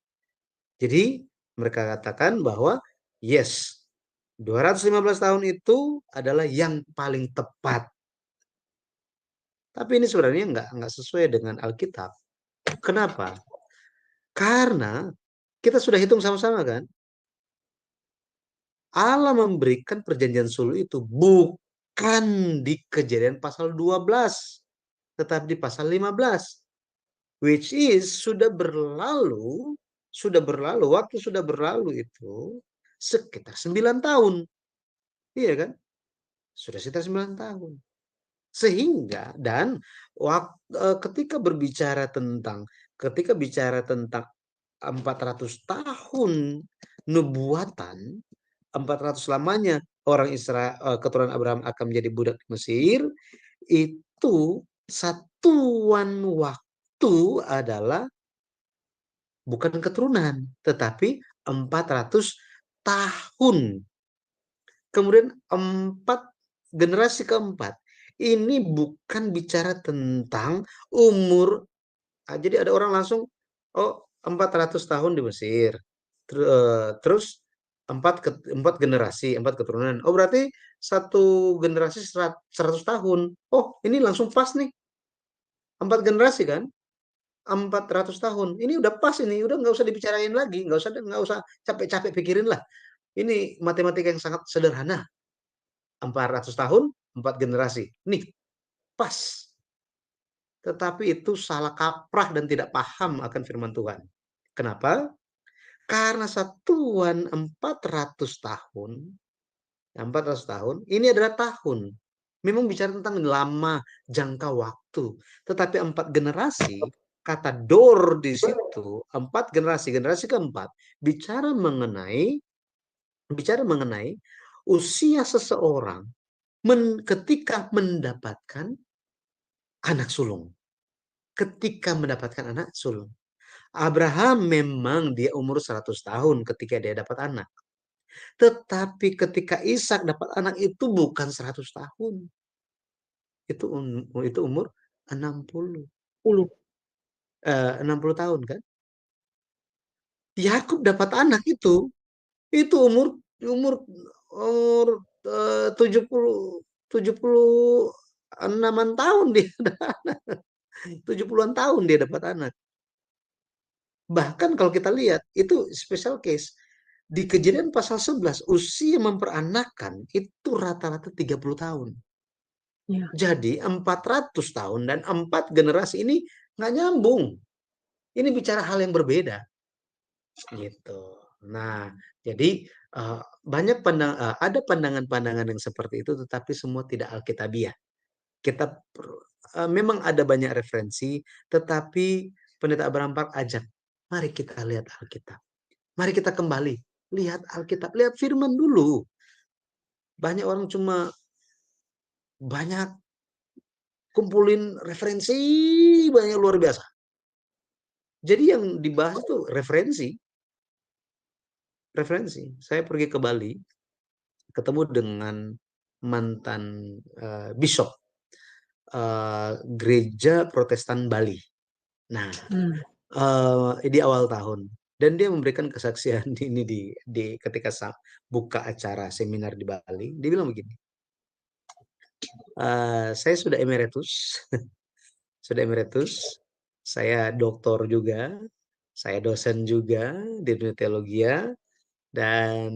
Speaker 5: Jadi mereka katakan bahwa yes, 215 tahun itu adalah yang paling tepat. Tapi ini sebenarnya nggak sesuai dengan Alkitab. Kenapa? Karena kita sudah hitung sama-sama kan, Allah memberikan perjanjian sulh itu bukan di Kejadian pasal 12, tetapi di pasal 15. Which is waktu sudah berlalu itu sekitar 9 tahun. Iya kan? Sudah sekitar 9 tahun. Sehingga dan ketika bicara tentang 400 tahun nubuatan, 400 lamanya orang Israel, keturunan Abraham akan menjadi budak di Mesir, itu satuan waktu adalah bukan keturunan, tetapi 400 tahun. Kemudian generasi keempat, ini bukan bicara tentang umur. Jadi ada orang langsung, 400 tahun di Mesir. Terus 4 generasi, 4 keturunan. Oh, berarti satu generasi 100 tahun. Oh, ini langsung pas nih. 4 generasi kan? 400 tahun. Ini udah pas ini, udah nggak usah dibicarain lagi, nggak usah capek-capek pikirin lah. Ini matematika yang sangat sederhana. 400 tahun, 4 generasi. Nih, pas. Tetapi itu salah kaprah dan tidak paham akan firman Tuhan. Kenapa? Karena satuan 400 tahun, 400 tahun, ini adalah tahun. Memang bicara tentang lama jangka waktu. Tetapi 4 generasi, kata dor di situ, 4 generasi keempat, bicara mengenai usia seseorang ketika mendapatkan anak sulung. Ketika mendapatkan anak sulung. Abraham memang dia umur 100 tahun ketika dia dapat anak. Tetapi ketika Ishak dapat anak itu bukan 100 tahun. Itu umur 60 tahun kan. Yakub dapat anak itu umur 76-an tahun dia. 70-an tahun dia dapat anak. Bahkan kalau kita lihat, itu special case. Di Kejadian pasal 11, usia memperanakan itu rata-rata 30 tahun.
Speaker 1: Ya.
Speaker 5: Jadi 400 tahun dan 4 generasi ini nggak nyambung. Ini bicara hal yang berbeda. Gitu. Nah, jadi ada pandangan-pandangan yang seperti itu, tetapi semua tidak alkitabiah. Kita memang ada banyak referensi, tetapi Pendeta Abraham Park ajak, mari kita lihat Alkitab. Mari kita kembali, lihat Alkitab, lihat firman dulu. Banyak orang cuma banyak kumpulin referensi, banyak luar biasa. Jadi yang dibahas itu referensi. Saya pergi ke Bali, ketemu dengan mantan bishop gereja Protestan Bali. Nah, di awal tahun, dan dia memberikan kesaksian ini di ketika buka acara seminar di Bali. Dia bilang begini, saya sudah emeritus, saya doktor juga, saya dosen juga di dunia teologi, dan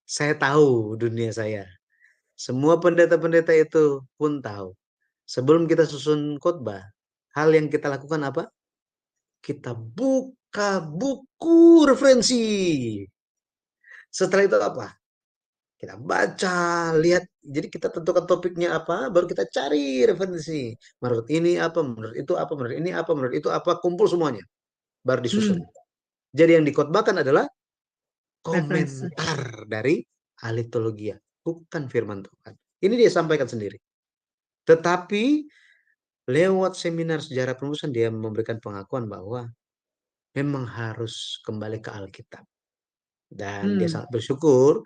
Speaker 5: saya tahu dunia saya. Semua pendeta-pendeta itu pun tahu. Sebelum kita susun khotbah, hal yang kita lakukan apa? Kita buka buku referensi. Setelah itu apa? Kita baca, lihat. Jadi kita tentukan topiknya apa, baru kita cari referensi. Menurut ini apa, menurut itu apa, menurut ini apa, menurut itu apa, kumpul semuanya. Baru disusun. Jadi yang dikhotbahkan adalah komentar dari ahli teologi, bukan firman Tuhan. Ini dia sampaikan sendiri. Tetapi lewat seminar sejarah penebusan dia memberikan pengakuan bahwa memang harus kembali ke Alkitab. Dan dia sangat bersyukur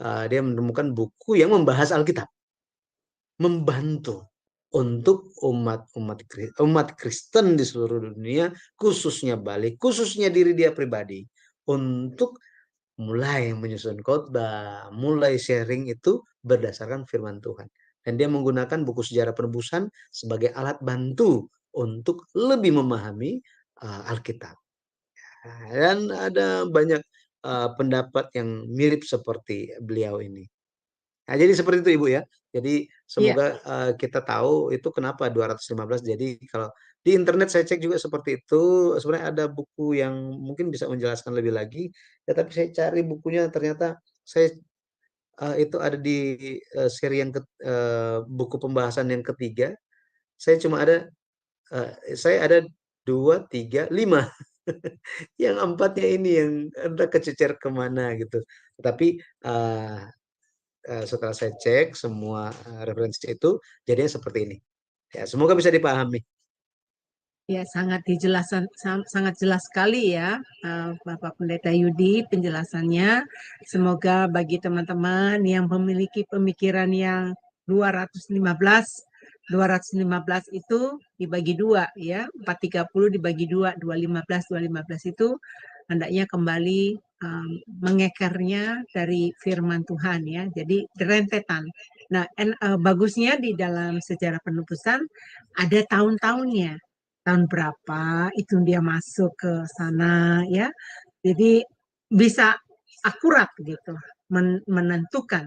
Speaker 5: dia menemukan buku yang membahas Alkitab, membantu untuk umat Kristen di seluruh dunia, khususnya Bali, khususnya diri dia pribadi, untuk mulai menyusun khotbah, mulai sharing itu berdasarkan firman Tuhan. Dan dia menggunakan buku sejarah penebusan sebagai alat bantu untuk lebih memahami Alkitab. Dan ada banyak pendapat yang mirip seperti beliau ini. Nah, jadi seperti itu Ibu ya. Jadi semoga kita tahu itu kenapa 215. Jadi kalau di internet saya cek juga seperti itu. Sebenarnya ada buku yang mungkin bisa menjelaskan lebih lagi. Ya, tapi saya cari bukunya ternyata saya itu ada di seri yang buku pembahasan yang ketiga. Saya cuma ada saya ada 2, 3, 5. Yang 4-nya ini yang entah kececer kemana gitu. Tapi setelah saya cek semua referensi itu jadinya seperti ini. Ya, semoga bisa dipahami.
Speaker 1: Ya, sangat sangat jelas sekali ya, Bapak Pendeta Yudi penjelasannya. Semoga bagi teman-teman yang memiliki pemikiran yang 215 itu dibagi dua ya, 430 dibagi dua, 215 itu hendaknya kembali mengekernya dari firman Tuhan ya. Jadi rentetan. Nah, bagusnya di dalam sejarah penebusan ada tahun-tahunnya. Tahun berapa itu dia masuk ke sana ya. Jadi bisa akurat gitu menentukan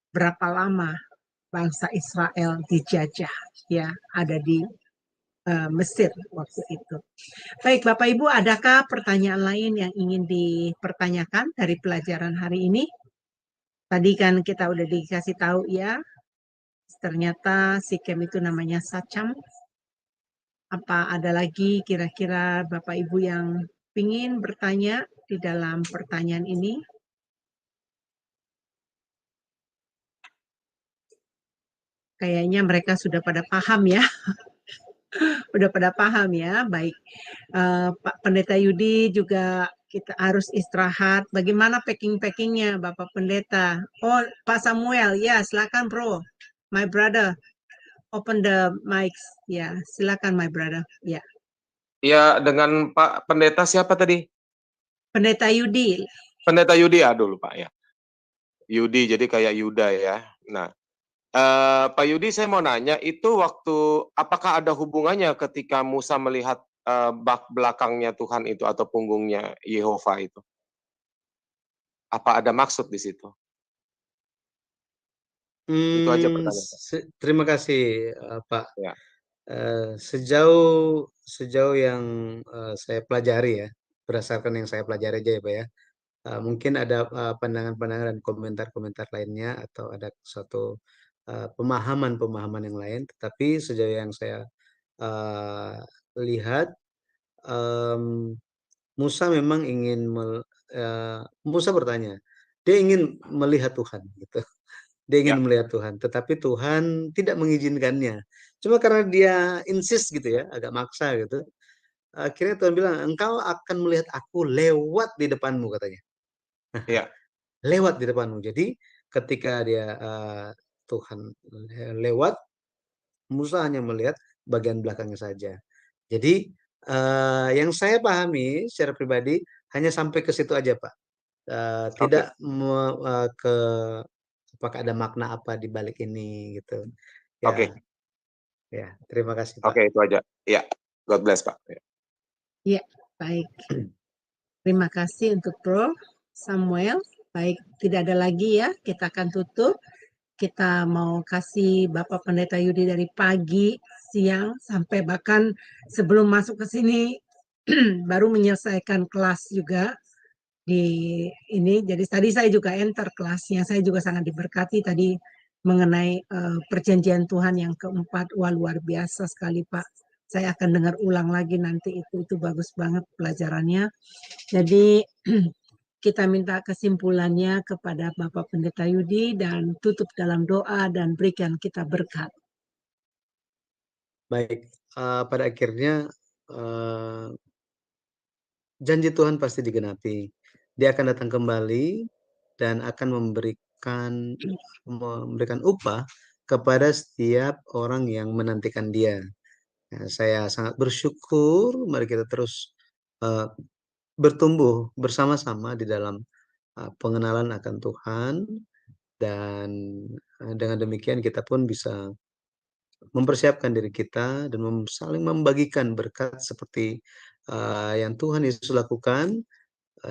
Speaker 1: berapa lama bangsa Israel dijajah ya, ada di Mesir waktu itu. Baik Bapak Ibu, adakah pertanyaan lain yang ingin dipertanyakan dari pelajaran hari ini? Tadi kan kita udah dikasih tahu ya, ternyata Sikem itu namanya Sacam. Apa ada lagi kira-kira Bapak Ibu yang ingin bertanya di dalam pertanyaan ini? Kayaknya mereka sudah pada paham ya. Sudah pada paham ya. Baik. Pak Pendeta Yudi juga kita harus istirahat. Bagaimana packing-packingnya Bapak Pendeta? Oh, Pak Samuel, ya silakan bro. My brother, open the mics. Ya, silakan my brother. Ya.
Speaker 7: Ya, dengan Pak Pendeta siapa tadi?
Speaker 1: Pendeta Yudi.
Speaker 7: Pendeta Yudi ya dulu Pak ya. Yudi jadi kayak Yuda ya. Nah, Pak Yudi saya mau nanya itu waktu apakah ada hubungannya ketika Musa melihat bak belakangnya Tuhan itu atau punggungnya Yehova itu? Apa ada maksud di situ? Itu aja pertanyaan.
Speaker 5: Terima kasih Pak.
Speaker 7: Ya.
Speaker 5: Sejauh yang saya pelajari ya, berdasarkan yang saya pelajari aja ya Pak ya. Mungkin ada pandangan-pandangan dan komentar-komentar lainnya atau ada suatu pemahaman-pemahaman yang lain. Tetapi sejauh yang saya lihat, Musa memang ingin Musa bertanya, dia ingin melihat Tuhan gitu. Dia ingin melihat Tuhan, tetapi Tuhan tidak mengizinkannya. Cuma karena dia insist gitu ya, agak maksa gitu. Akhirnya Tuhan bilang, engkau akan melihat aku lewat di depanmu katanya.
Speaker 7: Iya.
Speaker 5: Lewat di depanmu. Jadi ketika dia Tuhan lewat, Musa hanya melihat bagian belakangnya saja. Jadi yang saya pahami secara pribadi hanya sampai ke situ aja Pak. Tidak ke apakah ada makna apa di balik ini gitu. Ya.
Speaker 7: Oke.
Speaker 5: Ya, terima kasih Pak.
Speaker 7: Oke, itu aja. Iya. God bless Pak.
Speaker 1: Ya, baik. Terima kasih untuk Bro Samuel. Baik, tidak ada lagi ya. Kita akan tutup. Kita mau kasih Bapak Pendeta Yudi dari pagi, siang, sampai bahkan sebelum masuk ke sini baru menyelesaikan kelas juga di ini. Jadi tadi saya juga enter kelasnya. Saya juga sangat diberkati tadi mengenai perjanjian Tuhan yang keempat. Wah, luar biasa sekali Pak. Saya akan dengar ulang lagi nanti itu bagus banget pelajarannya. Jadi kita minta kesimpulannya kepada Bapak Pendeta Yudi dan tutup dalam doa dan berikan kita berkat.
Speaker 5: Baik, pada akhirnya janji Tuhan pasti digenapi. Dia akan datang kembali dan akan memberikan upah kepada setiap orang yang menantikan Dia. Ya, saya sangat bersyukur. Mari kita terus uh, bertumbuh bersama-sama di dalam pengenalan akan Tuhan, dan dengan demikian kita pun bisa mempersiapkan diri kita dan saling membagikan berkat seperti yang Tuhan Yesus lakukan.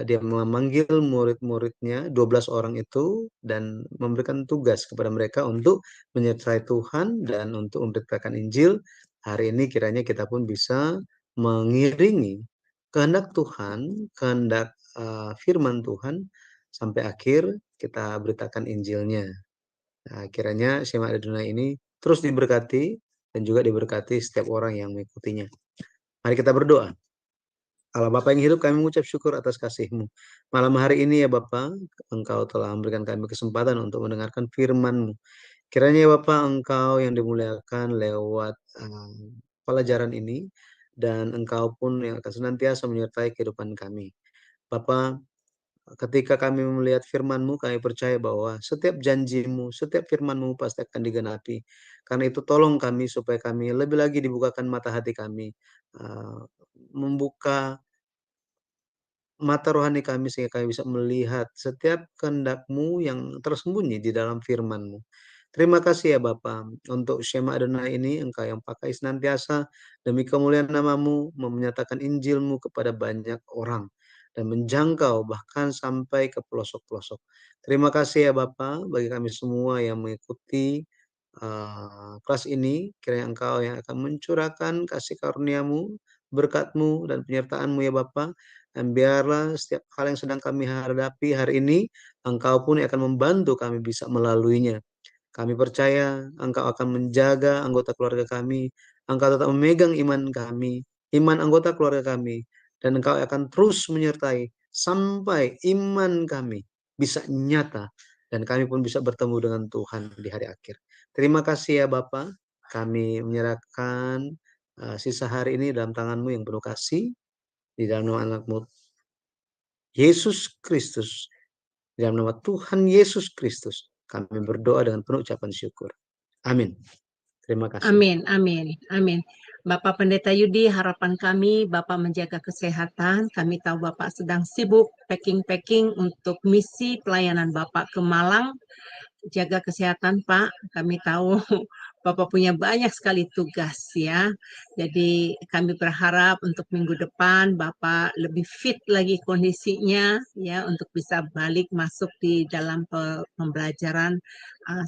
Speaker 5: Dia memanggil murid-muridnya, 12 orang itu, dan memberikan tugas kepada mereka untuk menyertai Tuhan dan untuk memberitakan Injil. Hari ini kiranya kita pun bisa mengiringi kehendak Tuhan, kehendak firman Tuhan, sampai akhir kita beritakan Injilnya. Nah, kiranya Shema Adonai ini terus diberkati dan juga diberkati setiap orang yang mengikutinya. Mari kita berdoa. Allah Bapa yang hidup, kami mengucap syukur atas kasih-Mu. Malam hari ini ya Bapa, Engkau telah memberikan kami kesempatan untuk mendengarkan firman-Mu. Kiranya ya Bapa, Engkau yang dimuliakan lewat pelajaran ini, dan Engkau pun yang akan senantiasa menyertai kehidupan kami. Bapa, ketika kami melihat firman-Mu, kami percaya bahwa setiap janji-Mu, setiap firman-Mu pasti akan digenapi. Karena itu tolong kami supaya kami lebih lagi dibukakan mata hati kami, membuka mata rohani kami sehingga kami bisa melihat setiap kehendak-Mu yang tersembunyi di dalam firman-Mu. Terima kasih ya Bapa untuk Shema Adonai ini, Engkau yang pakai senantiasa demi kemuliaan nama-Mu menyatakan Injil-Mu kepada banyak orang dan menjangkau bahkan sampai ke pelosok-pelosok. Terima kasih ya Bapa bagi kami semua yang mengikuti kelas ini. Kiranya Engkau yang akan mencurahkan kasih karunia-Mu, berkat-Mu dan penyertaan-Mu ya Bapa. Dan biarlah setiap hal yang sedang kami hadapi hari ini, Engkau pun yang akan membantu kami bisa melaluinya. Kami percaya Engkau akan menjaga anggota keluarga kami, Engkau tetap memegang iman kami, iman anggota keluarga kami, dan Engkau akan terus menyertai sampai iman kami bisa nyata, dan kami pun bisa bertemu dengan Tuhan di hari akhir. Terima kasih ya Bapa, kami menyerahkan sisa hari ini dalam tangan-Mu yang penuh kasih, di dalam nama anak-Mu Yesus Kristus, di dalam nama Tuhan Yesus Kristus, kami berdoa dengan penuh ucapan syukur. Amin. Terima kasih.
Speaker 1: Amin, amin, amin. Bapak Pendeta Yudi, harapan kami Bapak menjaga kesehatan. Kami tahu Bapak sedang sibuk packing-packing untuk misi pelayanan Bapak ke Malang. Jaga kesehatan Pak, kami tahu Bapak punya banyak sekali tugas ya. Jadi kami berharap untuk minggu depan Bapak lebih fit lagi kondisinya ya untuk bisa balik masuk di dalam pembelajaran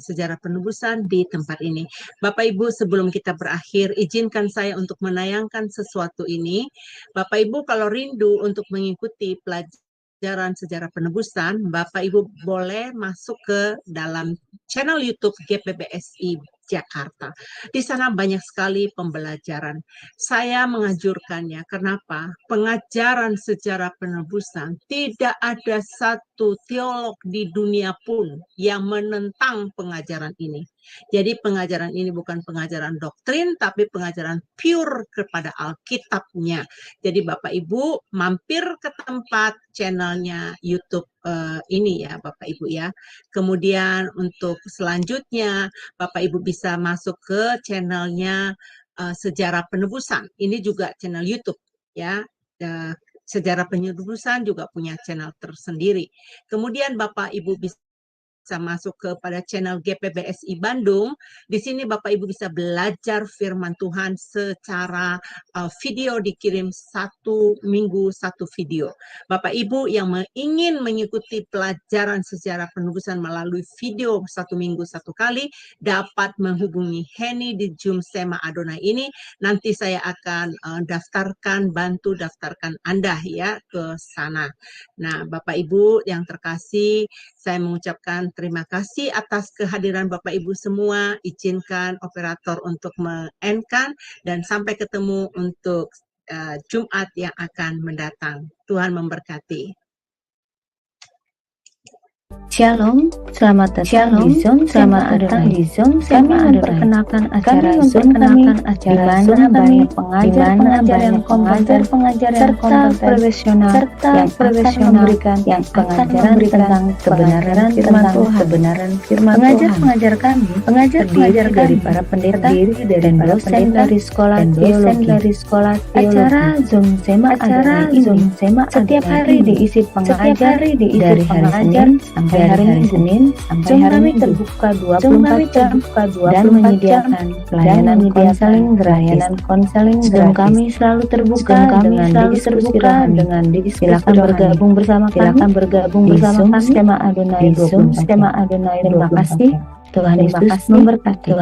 Speaker 1: sejarah penebusan di tempat ini. Bapak Ibu, sebelum kita berakhir, izinkan saya untuk menayangkan sesuatu ini. Bapak Ibu kalau rindu untuk mengikuti pelajaran sejarah penebusan, Bapak Ibu boleh masuk ke dalam channel YouTube GPBSI Jakarta. Di sana banyak sekali pembelajaran. Saya menganjurkannya. Kenapa? Pengajaran sejarah penebusan, tidak ada satu teolog di dunia pun yang menentang pengajaran ini. Jadi pengajaran ini bukan pengajaran doktrin, tapi pengajaran pure kepada Alkitabnya. Jadi Bapak Ibu mampir ke tempat channelnya YouTube ini ya Bapak Ibu ya. Kemudian untuk selanjutnya Bapak Ibu bisa masuk ke channelnya Sejarah Penebusan. Ini juga channel YouTube ya. Sejarah Penebusan juga punya channel tersendiri. Kemudian Bapak Ibu bisa masuk kepada channel GPBSI Bandung. Di sini Bapak Ibu bisa belajar firman Tuhan secara video, dikirim satu minggu satu video. Bapak Ibu yang ingin mengikuti pelajaran sejarah penebusan melalui video satu minggu satu kali, dapat menghubungi Henny di Zoom Sema Adonai ini. Nanti saya akan bantu daftarkan Anda ya ke sana. Nah, Bapak Ibu yang terkasih, saya mengucapkan terima kasih atas kehadiran Bapak Ibu semua. Izinkan operator untuk men-end-kan dan sampai ketemu untuk Jumat yang akan mendatang. Tuhan memberkati.
Speaker 4: Shalom, selamat datang di Zoom Sema Adonai. Kami memperkenalkan acara Zoom kami, di mana banyak pengajar yang kompeten, serta profesional yang akan memberikan pengajaran tentang kebenaran firman Tuhan. Pengajar-pengajar kami terdiri dari para pendeta dan dosen dari sekolah teologi. Acara Zoom Sema Adonai ini setiap hari diisi pengajar dari hari Senin sampai hari Senin Zoom kami terbuka 24 jam dan menyediakan layanan konseling. Zoom kami selalu terbuka dengan diskusi rohani. Silakan bergabung bersama kami di Zoom Sema Adonai. Terima kasih. Tuhan Yesus memberkati.